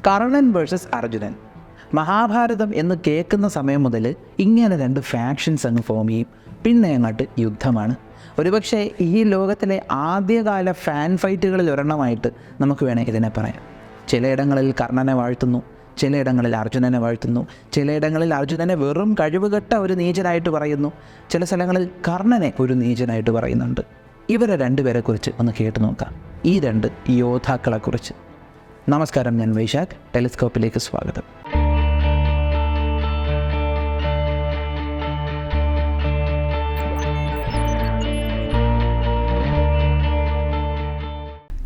Karnan versus Arjunan. Mahabharatam എന്ന് കേൾക്കുന്ന സമയം മുതൽ ഇങ്ങനെ രണ്ട് ഫാക്ഷൻസ് അങ്ങ് ഫോം ചെയ്യും. പിന്നെ അങ്ങോട്ട് യുദ്ധമാണ്. ഒരുപക്ഷെ ഈ ലോകത്തിലെ ആദ്യകാല ഫാൻ ഫൈറ്റുകളിൽ ഒരെണ്ണമായിട്ട് നമുക്ക് വേണേൽ ഇതിനെ പറയാം. ചിലയിടങ്ങളിൽ കർണനെ വാഴ്ത്തുന്നു, ചിലയിടങ്ങളിൽ അർജുനനെ വാഴ്ത്തുന്നു, ചിലയിടങ്ങളിൽ അർജുനനെ വെറും കഴിവുകെട്ട ഒരു നീചനായിട്ട് പറയുന്നു, ചില സ്ഥലങ്ങളിൽ കർണനെ ഒരു നീചനായിട്ട് പറയുന്നുണ്ട്. ഇവരെ രണ്ടുപേരെക്കുറിച്ച് ഒന്ന് കേട്ടു നോക്കാം, ഈ രണ്ട് യോദ്ധാക്കളെക്കുറിച്ച്. നമസ്കാരം, ഞാൻ വൈശാഖ്. ടെലിസ്കോപ്പിലേക്ക് സ്വാഗതം.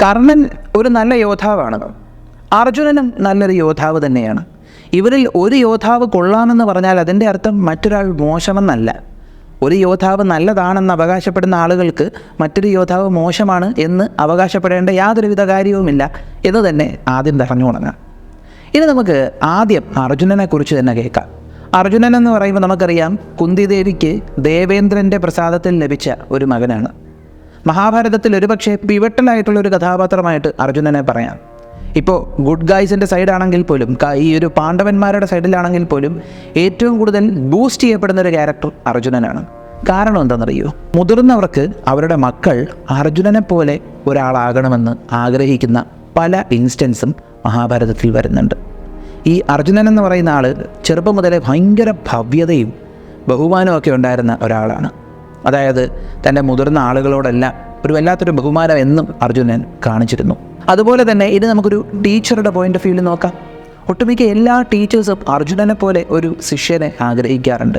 കർണൻ ഒരു നല്ല യോദ്ധാവാണ്. അർജുനനും നല്ലൊരു യോദ്ധാവ് തന്നെയാണ്. ഇവരിൽ ഒരു യോദ്ധാവ് കൊള്ളാമെന്ന് പറഞ്ഞാൽ അതിൻ്റെ അർത്ഥം മറ്റൊരാൾ മോശമെന്നല്ല. ഒരു യോദ്ധാവ് നല്ലതാണെന്ന് അവകാശപ്പെടുന്ന ആളുകൾക്ക് മറ്റൊരു യോദ്ധാവ് മോശമാണ് എന്ന് അവകാശപ്പെടേണ്ട യാതൊരുവിധ കാര്യവുമില്ല എന്ന് തന്നെ ആദ്യം പറഞ്ഞു തുടങ്ങാം. ഇനി നമുക്ക് ആദ്യം അർജുനനെക്കുറിച്ച് തന്നെ കേൾക്കാം. അർജുനൻ എന്ന് പറയുമ്പോൾ നമുക്കറിയാം, കുന്തിദേവിക്ക് ദേവേന്ദ്രൻ്റെ പ്രസാദത്തിൽ ലഭിച്ച ഒരു മകനാണ്. മഹാഭാരതത്തിൽ ഒരുപക്ഷെ പിവട്ടലായിട്ടുള്ളൊരു കഥാപാത്രമായിട്ട് അർജുനനെ പറയാം. ഇപ്പോൾ ഗുഡ് ഗായ്സിൻ്റെ സൈഡാണെങ്കിൽ പോലും, ഈ ഒരു പാണ്ഡവന്മാരുടെ സൈഡിലാണെങ്കിൽ പോലും ഏറ്റവും കൂടുതൽ ബൂസ്റ്റ് ചെയ്യപ്പെടുന്ന ഒരു ക്യാരക്ടർ അർജുനനാണ്. കാരണം എന്താണെന്നറിയോ? മുതിർന്നവർക്ക് അവരുടെ മക്കൾ അർജുനനെ പോലെ ഒരാളാകണമെന്ന് ആഗ്രഹിക്കുന്ന പല ഇൻസ്റ്റൻസും മഹാഭാരതത്തിൽ വരുന്നുണ്ട്. ഈ അർജുനൻ എന്ന് പറയുന്ന ആൾ ചെറുപ്പം മുതലേ ഭയങ്കര ഭവ്യതയും ബഹുമാനവും ഒക്കെ ഉണ്ടായിരുന്ന ഒരാളാണ്. അതായത് തൻ്റെ മുതിർന്ന ആളുകളോടെല്ലാം ഒരു വല്ലാത്തൊരു ബഹുമാനം എന്നും അർജുനൻ കാണിച്ചിരുന്നു. അതുപോലെ തന്നെ ഇത് നമുക്കൊരു ടീച്ചറുടെ പോയിൻ്റ് ഓഫ് വ്യൂവിൽ നോക്കാം. ഒട്ടുമിക്ക എല്ലാ ടീച്ചേഴ്സും അർജുനനെ പോലെ ഒരു ശിഷ്യനെ ആഗ്രഹിക്കാറുണ്ട്.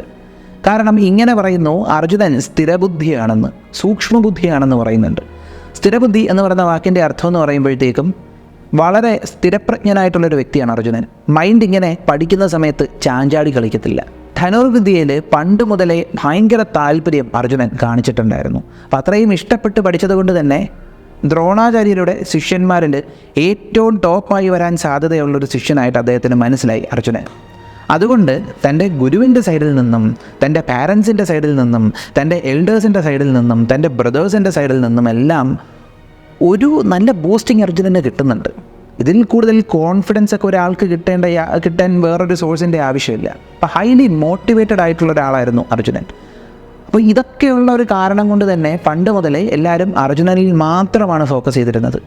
കാരണം ഇങ്ങനെ പറയുന്നു, അർജുനൻ സ്ഥിരബുദ്ധിയാണെന്ന്, സൂക്ഷ്മബുദ്ധിയാണെന്ന് പറയുന്നുണ്ട്. സ്ഥിരബുദ്ധി എന്ന് പറയുന്ന വാക്കിൻ്റെ അർത്ഥം എന്ന് പറയുമ്പോഴത്തേക്കും വളരെ സ്ഥിരപ്രജ്ഞനായിട്ടുള്ളൊരു വ്യക്തിയാണ് അർജുനൻ. മൈൻഡ് ഇങ്ങനെ പഠിക്കുന്ന സമയത്ത് ചാഞ്ചാടി കളിക്കത്തില്ല. ധനുർവിദ്യയിൽ പണ്ട് മുതലേ ഭയങ്കര താല്പര്യം അർജുനൻ കാണിച്ചിട്ടുണ്ടായിരുന്നു. അപ്പോൾ അത്രയും ഇഷ്ടപ്പെട്ട് പഠിച്ചതുകൊണ്ട് തന്നെ ദ്രോണാചാര്യരുടെ ശിഷ്യന്മാരിൽ ഏറ്റവും ടോപ്പായി വരാൻ സാധ്യതയുള്ളൊരു ശിഷ്യനായിട്ട് അദ്ദേഹത്തിന് മനസ്സിലായി അർജുനൻ. അതുകൊണ്ട് തൻ്റെ ഗുരുവിൻ്റെ സൈഡിൽ നിന്നും, തൻ്റെ പാരൻസിൻ്റെ സൈഡിൽ നിന്നും, തൻ്റെ എൽഡേഴ്സിൻ്റെ സൈഡിൽ നിന്നും, തൻ്റെ ബ്രദേഴ്സിൻ്റെ സൈഡിൽ നിന്നും എല്ലാം ഒരു നല്ല ബൂസ്റ്റിംഗ് അർജുനന് കിട്ടുന്നുണ്ട്. ഇതിൽ കൂടുതൽ കോൺഫിഡൻസ് ഒക്കെ ഒരാൾക്ക് കിട്ടാൻ വേറൊരു സോഴ്സിൻ്റെ ആവശ്യമില്ല. അപ്പോൾ ഹൈലി മോട്ടിവേറ്റഡ് ആയിട്ടുള്ള ഒരാളായിരുന്നു അർജുനൻ. അപ്പോൾ ഇതൊക്കെയുള്ള ഒരു കാരണം കൊണ്ട് തന്നെ പണ്ട് മുതലേ എല്ലാവരും അർജുനനിൽ മാത്രമാണ് ഫോക്കസ് ചെയ്തിരുന്നത്.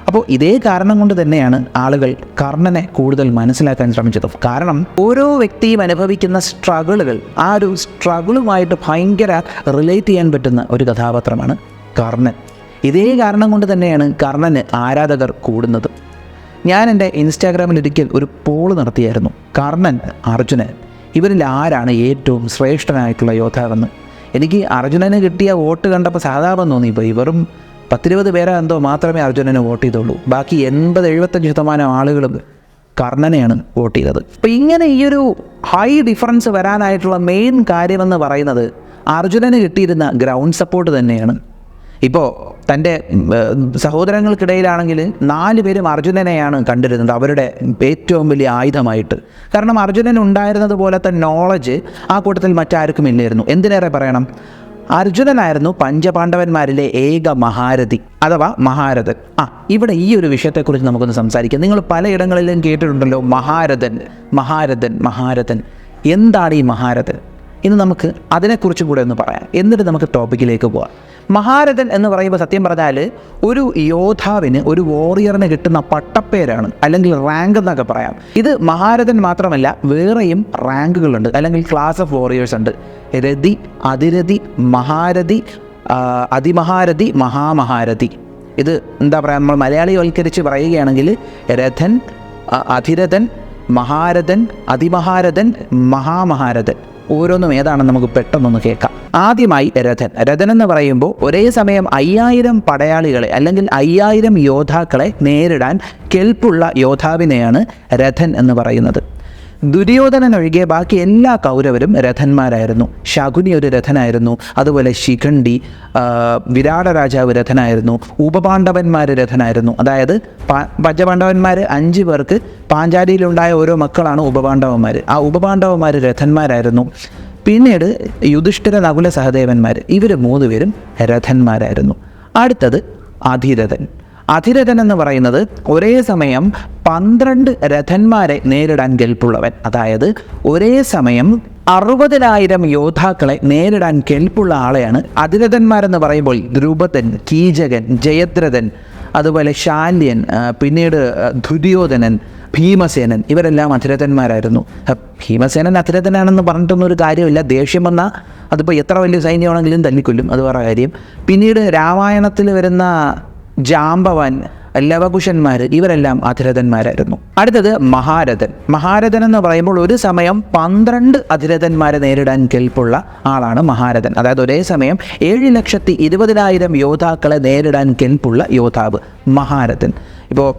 അപ്പോൾ ഇതേ കാരണം കൊണ്ട് തന്നെയാണ് ആളുകൾ കർണനെ കൂടുതൽ മനസ്സിലാക്കാൻ ശ്രമിച്ചത്. കാരണം ഓരോ വ്യക്തിയും അനുഭവിക്കുന്ന സ്ട്രഗിളുകൾ, ആ ഒരു സ്ട്രഗിളുമായിട്ട് ഭയങ്കര റിലേറ്റ് ചെയ്യാൻ പറ്റുന്ന ഒരു കഥാപാത്രമാണ് കർണൻ. ഇതേ കാരണം കൊണ്ട് തന്നെയാണ് കർണന് ആരാധകർ കൂടുന്നത്. ഞാൻ എൻ്റെ ഇൻസ്റ്റാഗ്രാമിൽ ഒരിക്കൽ ഒരു പോൾ നടത്തിയായിരുന്നു, കർണൻ, അർജുനൻ, ഇവരിൽ ആരാണ് ഏറ്റവും ശ്രേഷ്ഠനായിട്ടുള്ള യോദ്ധാവെന്ന്. എനിക്ക് അർജുനന് കിട്ടിയ വോട്ട് കണ്ടപ്പോൾ സാധാരണ തോന്നിപ്പോയി. വെറും 10-20 പേരെ എന്തോ മാത്രമേ അർജുനന് വോട്ട് ചെയ്തുള്ളൂ. ബാക്കി 80-75% ആളുകളും കർണനെയാണ് വോട്ട് ചെയ്തത്. അപ്പോൾ ഇങ്ങനെ ഈ ഒരു ഹൈ ഡിഫറൻസ് വരാനായിട്ടുള്ള മെയിൻ കാര്യമെന്ന് പറയുന്നത് അർജുനന് കിട്ടിയിരുന്ന ഗ്രൗണ്ട് സപ്പോർട്ട് തന്നെയാണ്. ഇപ്പോൾ തൻ്റെ സഹോദരങ്ങൾക്കിടയിലാണെങ്കിൽ 4 പേരും അർജുനനെയാണ് കണ്ടിരുന്നത് അവരുടെ ഏറ്റവും വലിയ ആയുധമായിട്ട്. കാരണം അർജുനൻ ഉണ്ടായിരുന്നത് പോലത്തെ നോളജ് ആ കൂട്ടത്തിൽ മറ്റാർക്കും ഇല്ലായിരുന്നു. എന്തിനേറെ പറയണം, അർജുനനായിരുന്നു പഞ്ചപാണ്ഡവന്മാരിലെ ഏക മഹാരഥി അഥവാ മഹാരഥൻ. ഇവിടെ ഈ ഒരു വിഷയത്തെക്കുറിച്ച് നമുക്കൊന്ന് സംസാരിക്കാം. നിങ്ങൾ പലയിടങ്ങളിലും കേട്ടിട്ടുണ്ടല്ലോ, മഹാരഥൻ മഹാരഥൻ മഹാരഥൻ. എന്താണ് ഈ മഹാരഥൻ? ഇന്ന് നമുക്ക് അതിനെക്കുറിച്ചും കൂടെ ഒന്ന് പറയാം, എന്നിട്ട് നമുക്ക് ടോപ്പിക്കിലേക്ക് പോവാം. മഹാരഥൻ എന്ന് പറയുമ്പോൾ സത്യം പറഞ്ഞാൽ ഒരു യോദ്ധാവിന്, ഒരു വോറിയറിന് കിട്ടുന്ന പട്ടപ്പേരാണ്, അല്ലെങ്കിൽ റാങ്ക് എന്നൊക്കെ പറയാം. ഇത് മഹാരഥൻ മാത്രമല്ല, വേറെയും റാങ്കുകളുണ്ട്, അല്ലെങ്കിൽ ക്ലാസ് ഓഫ് വോറിയേഴ്സ് ഉണ്ട്. രഥി, അതിരഥി, മഹാരഥി, അതിമഹാരഥി, മഹാമഹാരഥി. ഇത് എന്താ പറയുക, നമ്മൾ മലയാളിവൽക്കരിച്ച് പറയുകയാണെങ്കിൽ രഥൻ, അധിരഥൻ, മഹാരഥൻ, അതിമഹാരഥൻ, മഹാമഹാരഥൻ. ഓരോന്നും ഏതാണെന്ന് നമുക്ക് പെട്ടെന്നൊന്ന് കേൾക്കാം. ആദ്യമായി രഥൻ. രഥൻ എന്ന് പറയുമ്പോൾ ഒരേ സമയം 5000 പടയാളികളെ അല്ലെങ്കിൽ 5000 യോദ്ധാക്കളെ നേരിടാൻ കെൽപ്പുള്ള യോദ്ധാവിനെയാണ് രഥൻ എന്ന് പറയുന്നത്. ദുര്യോധനൻ ഒഴികെ ബാക്കി എല്ലാ കൗരവരും രഥന്മാരായിരുന്നു. ശകുനി ഒരു രഥനായിരുന്നു, അതുപോലെ ശിഖണ്ഡി, വിരാട രാജാവ് രഥനായിരുന്നു, ഉപപാണ്ഡവന്മാർ രഥനായിരുന്നു. അതായത് പഞ്ചപാണ്ഡവന്മാർ 5 പേർക്ക് പാഞ്ചാലിയിലുണ്ടായ ഓരോ മക്കളാണ് ഉപപാണ്ഡവന്മാർ. ആ ഉപപാണ്ഡവന്മാർ രഥന്മാരായിരുന്നു. പിന്നീട് യുധിഷ്ഠിര, നകുല, സഹദേവന്മാർ, ഇവർ 3 പേരും രഥന്മാരായിരുന്നു. അടുത്തത് അധിരഥൻ. അധിരഥൻ എന്ന് പറയുന്നത് ഒരേ സമയം 12 രഥന്മാരെ നേരിടാൻ കെൽപ്പുള്ളവൻ. അതായത് ഒരേ സമയം 60,000 യോദ്ധാക്കളെ നേരിടാൻ കെൽപ്പുള്ള ആളെയാണ് അധിരഥന്മാരെന്ന് പറയുമ്പോൾ. ദ്രുപദൻ, കീചകൻ, ജയദ്രഥൻ, അതുപോലെ ശാല്യൻ, പിന്നീട് ദുര്യോധനൻ, ഭീമസേനൻ, ഇവരെല്ലാം അധിരഥന്മാരായിരുന്നു. ഭീമസേനൻ അധിരഥനാണെന്ന് പറഞ്ഞിട്ടൊന്നും ഒരു കാര്യമില്ല. ദേഷ്യം വന്നാൽ അതിപ്പോൾ എത്ര വലിയ സൈന്യമാണെങ്കിലും തല്ലിക്കൊല്ലും, അത് വേറെ കാര്യം. പിന്നീട് രാമായണത്തിൽ വരുന്ന ജാമ്പവാൻ, ലവകുശന്മാർ, ഇവരെല്ലാം അധിരഥന്മാരായിരുന്നു. അടുത്തത് മഹാരഥൻ. മഹാരഥൻ എന്ന് പറയുമ്പോൾ ഒരു സമയം 12 അധിരഥന്മാരെ നേരിടാൻ കെൽപ്പുള്ള ആളാണ് മഹാരഥൻ. അതായത് ഒരേ സമയം 7,20,000 യോദ്ധാക്കളെ നേരിടാൻ കെൽപ്പുള്ള യോദ്ധാവ് മഹാരഥൻ. ഇപ്പോൾ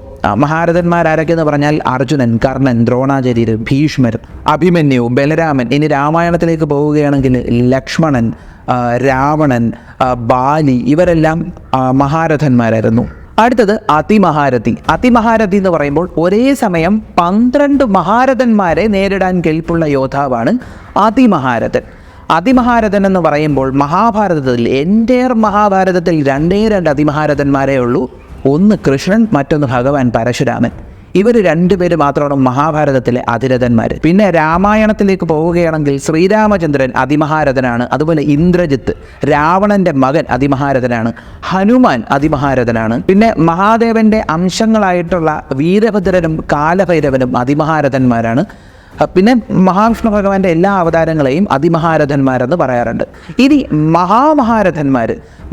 മഹാരഥന്മാരാരൊക്കെയെന്ന് പറഞ്ഞാൽ അർജുനൻ, കർണൻ, ദ്രോണാചാര്യർ, ഭീഷ്മർ, അഭിമന്യു, ബലരാമൻ. ഇനി രാമായണത്തിലേക്ക് പോവുകയാണെങ്കിൽ ലക്ഷ്മണൻ, രാവണൻ, ബാലി, ഇവരെല്ലാം മഹാരഥന്മാരായിരുന്നു. അടുത്തത് അതിമഹാരഥി. അതിമഹാരഥി എന്ന് പറയുമ്പോൾ ഒരേ സമയം 12 മഹാരഥന്മാരെ നേരിടാൻ കെൽപ്പുള്ള യോദ്ധാവാണ് അതിമഹാരഥൻ. അതിമഹാരഥൻ എന്ന് പറയുമ്പോൾ മഹാഭാരതത്തിൽ, എൻ്റെയർ മഹാഭാരതത്തിൽ 2 അതിമഹാരഥന്മാരേ ഉള്ളൂ. ഒന്ന് കൃഷ്ണൻ, മറ്റൊന്ന് ഭഗവാൻ പരശുരാമൻ. ഇവർ 2 പേര് മാത്രമാണ് മഹാഭാരതത്തിലെ അധിരഥന്മാർ. പിന്നെ രാമായണത്തിലേക്ക് പോവുകയാണെങ്കിൽ ശ്രീരാമചന്ദ്രൻ അതിമഹാരഥനാണ്. അതുപോലെ ഇന്ദ്രജിത്ത്, രാവണൻ്റെ മകൻ, അതിമഹാരഥനാണ്. ഹനുമാൻ അതിമഹാരഥനാണ്. പിന്നെ മഹാദേവൻ്റെ അംശങ്ങളായിട്ടുള്ള വീരഭദ്രനും കാലഭൈരവനും അതിമഹാരഥന്മാരാണ്. പിന്നെ മഹാവിഷ്ണു ഭഗവാന്റെ എല്ലാ അവതാരങ്ങളെയും അതിമഹാരഥന്മാരെന്ന് പറയാറുണ്ട്. ഇനി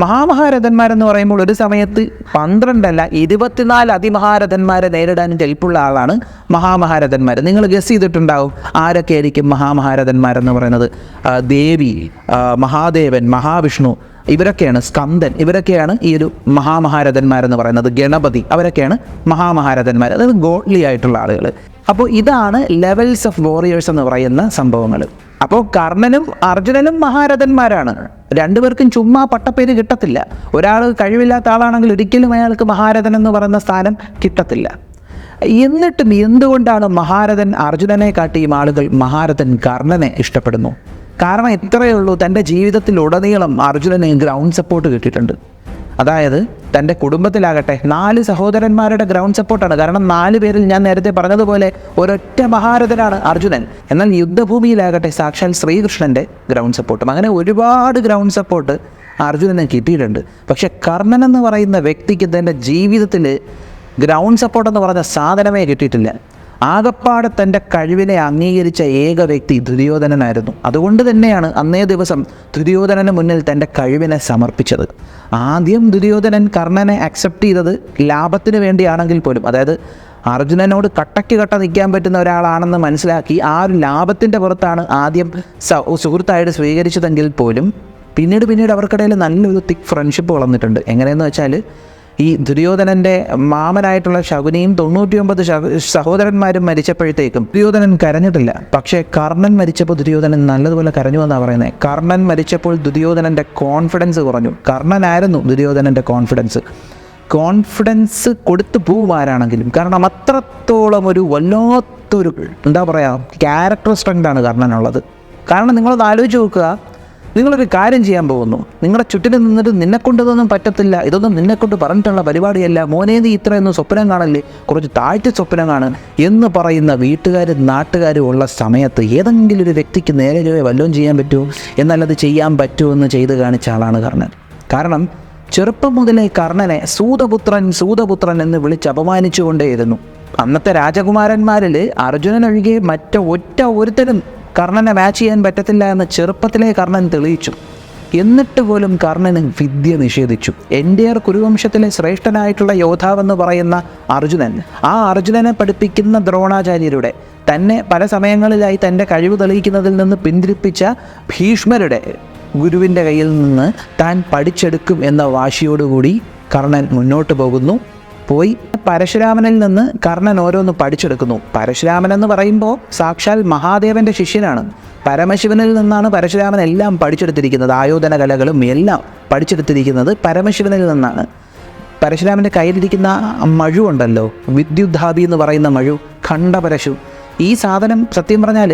മഹാമഹാരഥന്മാരെന്ന് പറയുമ്പോൾ ഒരു സമയത്ത് 12 അല്ല 24 അതിമഹാരഥന്മാരെ നേരിടാൻ കെൽപ്പുള്ള ആളാണ് മഹാമഹാരഥന്മാർ. നിങ്ങൾ ഗസ് ചെയ്തിട്ടുണ്ടാവും ആരൊക്കെ ആയിരിക്കും മഹാമഹാരഥന്മാരെന്ന് പറയുന്നത്. ദേവി, മഹാദേവൻ, മഹാവിഷ്ണു, ഇവരൊക്കെയാണ്, സ്കന്ദൻ, ഇവരൊക്കെയാണ് ഈ ഒരു മഹാമഹാരഥന്മാരെന്ന് പറയുന്നത്. ഗണപതി, അവരൊക്കെയാണ് മഹാമഹാരഥന്മാർ, അതായത് ഗോഡ്ലി ആയിട്ടുള്ള ആളുകൾ. അപ്പോൾ ഇതാണ് ലെവൽസ് ഓഫ് വോറിയേഴ്സ് എന്ന് പറയുന്ന സംഭവങ്ങൾ. അപ്പോൾ കർണനും അർജുനനും മഹാരഥന്മാരാണ്. 2 പേർക്കും ചുമ്മാ പട്ടപ്പേര് കിട്ടത്തില്ല. ഒരാൾ കഴിവില്ലാത്ത ആളാണെങ്കിൽ ഒരിക്കലും അയാൾക്ക് മഹാരഥൻ എന്ന് പറയുന്ന സ്ഥാനം കിട്ടത്തില്ല. എന്നിട്ടും എന്തുകൊണ്ടാണ് മഹാരഥൻ അർജുനനെ കാട്ടിയും ആളുകൾ മഹാരഥൻ കർണനെ ഇഷ്ടപ്പെടുന്നു? കാരണം ഇത്രയേ ഉള്ളൂ, തൻ്റെ ജീവിതത്തിലുടനീളം അർജുനന് ഗ്രൗണ്ട് സപ്പോർട്ട് കിട്ടിയിട്ടുണ്ട്. അതായത് തൻ്റെ കുടുംബത്തിലാകട്ടെ 4 സഹോദരന്മാരുടെ ഗ്രൗണ്ട് സപ്പോർട്ടാണ്. കാരണം 4 പേരിൽ ഞാൻ നേരത്തെ പറഞ്ഞതുപോലെ ഒരൊറ്റ മഹാരഥനാണ് അർജുനൻ. എന്നാൽ യുദ്ധഭൂമിയിലാകട്ടെ സാക്ഷാൽ ശ്രീകൃഷ്ണൻ്റെ ഗ്രൗണ്ട് സപ്പോർട്ടും. അങ്ങനെ ഒരുപാട് ഗ്രൗണ്ട് സപ്പോർട്ട് അർജുനന് കിട്ടിയിട്ടുണ്ട്. പക്ഷെ കർണൻ എന്ന് പറയുന്ന വ്യക്തിക്ക് തൻ്റെ ജീവിതത്തിൽ ഗ്രൗണ്ട് സപ്പോർട്ട് എന്ന് പറഞ്ഞ സാധനമേ കിട്ടിയിട്ടില്ല. ആകപ്പാടെ തൻ്റെ കഴിവിനെ അംഗീകരിച്ച ഏക വ്യക്തി ദുര്യോധനനായിരുന്നു. അതുകൊണ്ട് തന്നെയാണ് അന്നേ ദിവസം ദുര്യോധനന് മുന്നിൽ തൻ്റെ കഴിവിനെ സമർപ്പിച്ചത്. ആദ്യം ദുര്യോധനൻ കർണനെ അക്സെപ്റ്റ് ചെയ്തത് ലാഭത്തിന് വേണ്ടിയാണെങ്കിൽ പോലും, അതായത് അർജുനനോട് കട്ടയ്ക്ക് കട്ട നിൽക്കാൻ പറ്റുന്ന ഒരാളാണെന്ന് മനസ്സിലാക്കി ആ ഒരു ലാഭത്തിൻ്റെ പുറത്താണ് ആദ്യം സുഹൃത്തായിട്ട് സ്വീകരിച്ചതെങ്കിൽ പോലും പിന്നീട് അവർക്കിടയിൽ നല്ലൊരു തിക്ക് ഫ്രണ്ട്ഷിപ്പ് വളർന്നിട്ടുണ്ട്. എങ്ങനെയെന്ന് വെച്ചാൽ ഈ ദുര്യോധനൻ്റെ മാമനായിട്ടുള്ള ശകുനിയും 99 സഹോദരന്മാരും മരിച്ചപ്പോഴത്തേക്കും ദുര്യോധനൻ കരഞ്ഞിട്ടില്ല. പക്ഷേ കർണൻ മരിച്ചപ്പോൾ ദുര്യോധനൻ നല്ലതുപോലെ കരഞ്ഞു എന്നാണ് പറയുന്നത്. കർണൻ മരിച്ചപ്പോൾ ദുര്യോധനൻ്റെ കോൺഫിഡൻസ് കുറഞ്ഞു. കർണനായിരുന്നു ദുര്യോധനൻ്റെ കോൺഫിഡൻസ് കൊടുത്തു പോവും ആരാണെങ്കിലും. കാരണം അത്രത്തോളം ഒരു വല്ലാത്തൊരു എന്താ പറയുക ക്യാരക്ടർ സ്ട്രെങ്താണ് കർണനുള്ളത്. കാരണം നിങ്ങളത് ആലോചിച്ച് നോക്കുക, നിങ്ങളൊരു കാര്യം ചെയ്യാൻ പോകുന്നു, നിങ്ങളുടെ ചുറ്റിന് നിന്നിട്ട് നിന്നെക്കൊണ്ടതൊന്നും പറ്റത്തില്ല, ഇതൊന്നും നിന്നെക്കൊണ്ട് പറഞ്ഞിട്ടുള്ള പരിപാടിയല്ല, മോനെ നീ ഇത്രയൊന്നും സ്വപ്നം കാണല്ലേ, കുറച്ച് താഴ്ത്തി സ്വപ്നം കാണും എന്ന് പറയുന്ന വീട്ടുകാരും നാട്ടുകാരും ഉള്ള സമയത്ത് ഏതെങ്കിലും ഒരു വ്യക്തിക്ക് നേരെ വല്ലതും ചെയ്യാൻ പറ്റുമോ? എന്നാലത് ചെയ്യാൻ പറ്റുമോ എന്ന് ചെയ്ത് കാണിച്ച ആളാണ് കർണൻ. കാരണം ചെറുപ്പം മുതലേ കർണനെ സൂതപുത്രൻ എന്ന് വിളിച്ച് അപമാനിച്ചുകൊണ്ടേയിരുന്നു. അന്നത്തെ രാജകുമാരന്മാരിൽ അർജുനൻ ഒഴികെ ഒരുത്തരും കർണനെ മാച്ച് ചെയ്യാൻ പറ്റത്തില്ല എന്ന് ചെറുപ്പത്തിലേ കർണൻ തെളിയിച്ചു. എന്നിട്ട് പോലും കർണന് വിദ്യ നിഷേധിച്ചു. എൻ്റെയർ കുരുവംശത്തിലെ ശ്രേഷ്ഠനായിട്ടുള്ള യോദ്ധാവെന്ന് പറയുന്ന അർജുനനെ പഠിപ്പിക്കുന്ന ദ്രോണാചാര്യരുടെ, തന്നെ പല സമയങ്ങളിലായി തൻ്റെ കഴിവ് തെളിയിക്കുന്നതിൽ നിന്ന് പിന്തിരിപ്പിച്ച ഭീഷ്മരുടെ ഗുരുവിൻ്റെ കയ്യിൽ നിന്ന് താൻ പഠിച്ചെടുക്കും എന്ന വാശിയോടുകൂടി കർണൻ മുന്നോട്ട് പോകുന്നു. പോയി പരശുരാമനിൽ നിന്ന് കർണൻ ഓരോന്ന് പഠിച്ചെടുക്കുന്നു. പരശുരാമൻ എന്ന് പറയുമ്പോൾ സാക്ഷാൽ മഹാദേവൻ്റെ ശിഷ്യനാണ്. പരമശിവനിൽ നിന്നാണ് പരശുരാമൻ എല്ലാം പഠിച്ചെടുത്തിരിക്കുന്നത്. ആയോധന കലകളും എല്ലാം പഠിച്ചെടുത്തിരിക്കുന്നത് പരമശിവനിൽ നിന്നാണ്. പരശുരാമൻ്റെ കയ്യിലിരിക്കുന്ന മഴു ഉണ്ടല്ലോ, വിദ്യുദ്ധാപി എന്ന് പറയുന്ന മഴു, ഖണ്ഡപരശു, ഈ സാധനം സത്യം പറഞ്ഞാൽ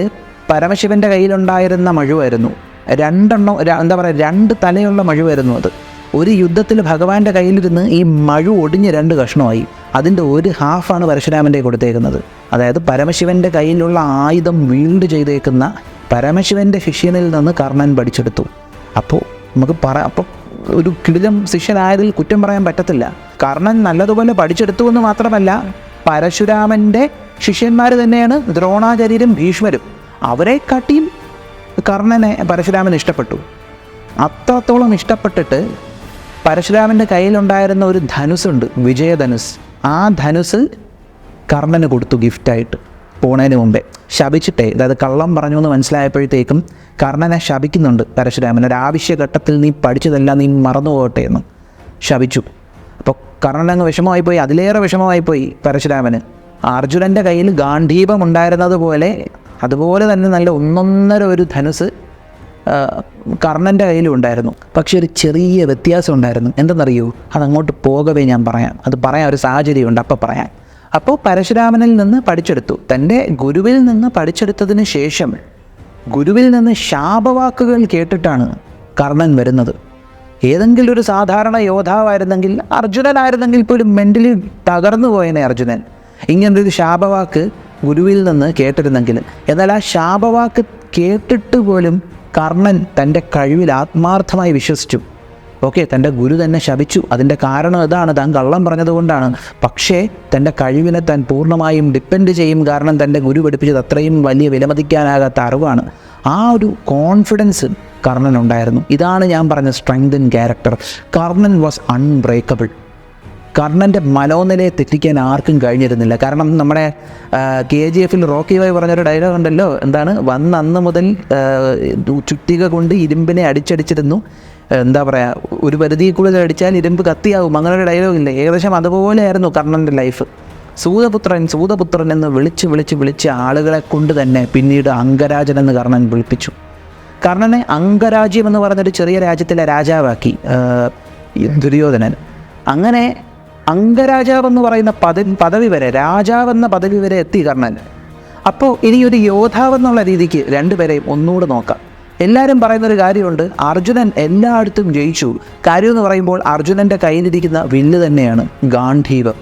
പരമശിവൻ്റെ കയ്യിലുണ്ടായിരുന്ന മഴുവായിരുന്നു. 2 തലയുള്ള മഴുവായിരുന്നു അത്. ഒരു യുദ്ധത്തിൽ ഭഗവാന്റെ കയ്യിലിരുന്ന് ഈ മഴു ഒടിഞ്ഞ് 2 കഷ്ണമായി. അതിൻ്റെ ഒരു ഹാഫാണ് പരശുരാമൻ്റെ കൊടുത്തേക്കുന്നത്. അതായത് പരമശിവൻ്റെ കയ്യിലുള്ള ആയുധം വീൽഡ് ചെയ്തേക്കുന്ന പരമശിവൻ്റെ ശിഷ്യനിൽ നിന്ന് കർണൻ പഠിച്ചെടുത്തു. അപ്പോൾ നമുക്ക് അപ്പോൾ ഒരു കിടിലം ശിഷ്യനായതിൽ കുറ്റം പറയാൻ പറ്റത്തില്ല. കർണൻ നല്ലതുപോലെ പഠിച്ചെടുത്തു എന്ന് മാത്രമല്ല, പരശുരാമൻ്റെ ശിഷ്യന്മാർ തന്നെയാണ് ദ്രോണാചാര്യരും ഭീഷ്മരും. അവരെ കാട്ടിയും കർണനെ പരശുരാമൻ ഇഷ്ടപ്പെട്ടു. അത്രത്തോളം ഇഷ്ടപ്പെട്ടിട്ട് പരശുരാമൻ്റെ കയ്യിലുണ്ടായിരുന്ന ഒരു ധനുസ്സുണ്ട്, വിജയധനുസ്. ആ ധനുസ് കർണന് കൊടുത്തു ഗിഫ്റ്റായിട്ട് പോണതിന് മുമ്പേ. ശപിച്ചിട്ടേ, അതായത് കള്ളം പറഞ്ഞു എന്ന് മനസ്സിലായപ്പോഴത്തേക്കും കർണനെ ശപിക്കുന്നുണ്ട് പരശുരാമൻ. ഒരാവശ്യഘട്ടത്തിൽ നീ പഠിച്ചതെല്ലാം നീ മറന്നു പോകട്ടെ എന്ന് ശപിച്ചു. അപ്പോൾ കർണനങ്ങ് വിഷമമായിപ്പോയി. അതിലേറെ വിഷമമായിപ്പോയി പരശുരാമന്. അർജുനൻ്റെ കയ്യിൽ ഗാന്ധീപം ഉണ്ടായിരുന്നത് പോലെ അതുപോലെ തന്നെ നല്ല ഒന്നൊന്നര ഒരു ധനുസ് കർണൻ്റെ കയ്യിലും ഉണ്ടായിരുന്നു. പക്ഷെ ഒരു ചെറിയ വ്യത്യാസം ഉണ്ടായിരുന്നു. എന്തെന്നറിയൂ? അതങ്ങോട്ട് പോകവേ ഞാൻ പറയാം. അത് പറയാൻ ഒരു സാഹചര്യമുണ്ട്, അപ്പോൾ പറയാം. അപ്പോൾ പരശുരാമനിൽ നിന്ന് പഠിച്ചെടുത്തു. തൻ്റെ ഗുരുവിൽ നിന്ന് പഠിച്ചെടുത്തതിന് ശേഷം ഗുരുവിൽ നിന്ന് ശാപവാക്കുകൾ കേട്ടിട്ടാണ് കർണൻ വരുന്നത്. ഏതെങ്കിലും ഒരു സാധാരണ യോദ്ധാവായിരുന്നെങ്കിൽ, അർജുനനായിരുന്നെങ്കിൽ പോലും മെൻ്റലി തകർന്നു പോയനെ അർജുനൻ, ഇങ്ങനൊരു ശാപവാക്ക് ഗുരുവിൽ നിന്ന് കേട്ടിരുന്നെങ്കിൽ. എന്നാൽ ആ ശാപവാക്ക് കേട്ടിട്ട് പോലും കർണൻ തൻ്റെ കഴിവിൽ ആത്മാർത്ഥമായി വിശ്വസിച്ചു. ഓക്കെ, തൻ്റെ ഗുരു തന്നെ ശപിച്ചു, അതിൻ്റെ കാരണം ഇതാണ്, താൻ കള്ളം പറഞ്ഞതുകൊണ്ടാണ്. പക്ഷേ തൻ്റെ കഴിവിനെ താൻ പൂർണ്ണമായും ഡിപ്പെൻഡ് ചെയ്യും. കാരണം തൻ്റെ ഗുരു പഠിപ്പിച്ചത് അത്രയും വലിയ വിലമതിക്കാനാകാത്ത അറിവാണ്. ആ ഒരു കോൺഫിഡൻസ് കർണനുണ്ടായിരുന്നു. ഇതാണ് ഞാൻ പറഞ്ഞ strength in character. Karnan was unbreakable. കർണൻ്റെ മനോനിലയെ തെറ്റിക്കാൻ ആർക്കും കഴിഞ്ഞിരുന്നില്ല. കാരണം നമ്മുടെ KGF റോക്കി ഭായ് പറഞ്ഞൊരു ഡയലോഗ് ഉണ്ടല്ലോ, എന്താണ്, വന്ന അന്ന് മുതൽ ചുറ്റിക കൊണ്ട് ഇരുമ്പിനെ അടിച്ചടിച്ചിരുന്നു, എന്താ പറയുക, ഒരു പരിധിയിൽ കൂടുതൽ അടിച്ചാൽ ഇരുമ്പ് കത്തിയാവും, അങ്ങനെ ഒരു ഡയലോഗില്ലേ. ഏകദേശം അതുപോലെയായിരുന്നു കർണൻ്റെ ലൈഫ്. സൂതപുത്രൻ സൂതപുത്രൻ എന്ന് വിളിച്ച് ആളുകളെ കൊണ്ട് തന്നെ പിന്നീട് അംഗരാജൻ എന്ന് കർണൻ വിളിപ്പിച്ചു. കർണനെ അംഗരാജ്യം എന്ന് പറഞ്ഞൊരു ചെറിയ രാജ്യത്തിലെ രാജാവാക്കി ദുര്യോധനൻ. അങ്ങനെ അംഗരാജാവെന്ന് പറയുന്ന പദവി വരെ, രാജാവെന്ന പദവി വരെ എത്തി കർണൻ. അപ്പോൾ ഇനിയൊരു യോദ്ധാവെന്നുള്ള രീതിക്ക് രണ്ടുപേരെയും ഒന്നുകൂടെ നോക്കാം. എല്ലാവരും പറയുന്നൊരു കാര്യമുണ്ട്, അർജുനൻ എല്ലായിടത്തും ജയിച്ചു. കാര്യമെന്ന് പറയുമ്പോൾ അർജുനൻ്റെ കയ്യിലിരിക്കുന്ന വില്ല് തന്നെയാണ് ഗാന്ധീവം.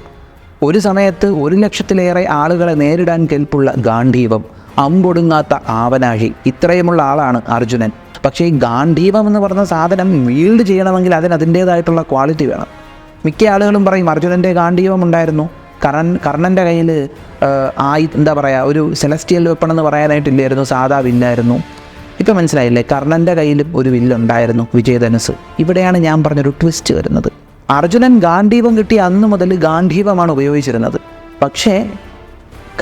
ഒരു സമയത്ത് 100,000-ലേറെ ആളുകളെ നേരിടാൻ കെൽപ്പുള്ള ഗാന്ധീവം, അമ്പൊടുങ്ങാത്ത ആവനാഴി, ഇത്രയുമുള്ള ആളാണ് അർജുനൻ. പക്ഷേ ഈ ഗാന്ധീവം എന്ന് പറഞ്ഞ സാധനം വീൽഡ് ചെയ്യണമെങ്കിൽ അതിൻ്റേതായിട്ടുള്ള ക്വാളിറ്റി വേണം. മിക്ക ആളുകളും പറയും അർജുനൻ്റെ ഗാന്ധീവം ഉണ്ടായിരുന്നു, കർണൻ്റെ കയ്യിൽ എന്താ പറയുക, ഒരു സെലസ്റ്റിയൽ വെപ്പൺ എന്ന് പറയാനായിട്ടില്ലായിരുന്നു, സാധാ വില്ലായിരുന്നു. ഇപ്പം മനസ്സിലായില്ലേ, കർണൻ്റെ കയ്യിലും ഒരു വില്ലുണ്ടായിരുന്നു, വിജയധനുസ്. ഇവിടെയാണ് ഞാൻ പറഞ്ഞൊരു ട്വിസ്റ്റ് വരുന്നത്. അർജുനൻ ഗാന്ധീവം കിട്ടിയ അന്ന് മുതൽ ഗാന്ധീവമാണ് ഉപയോഗിച്ചിരുന്നത്. പക്ഷേ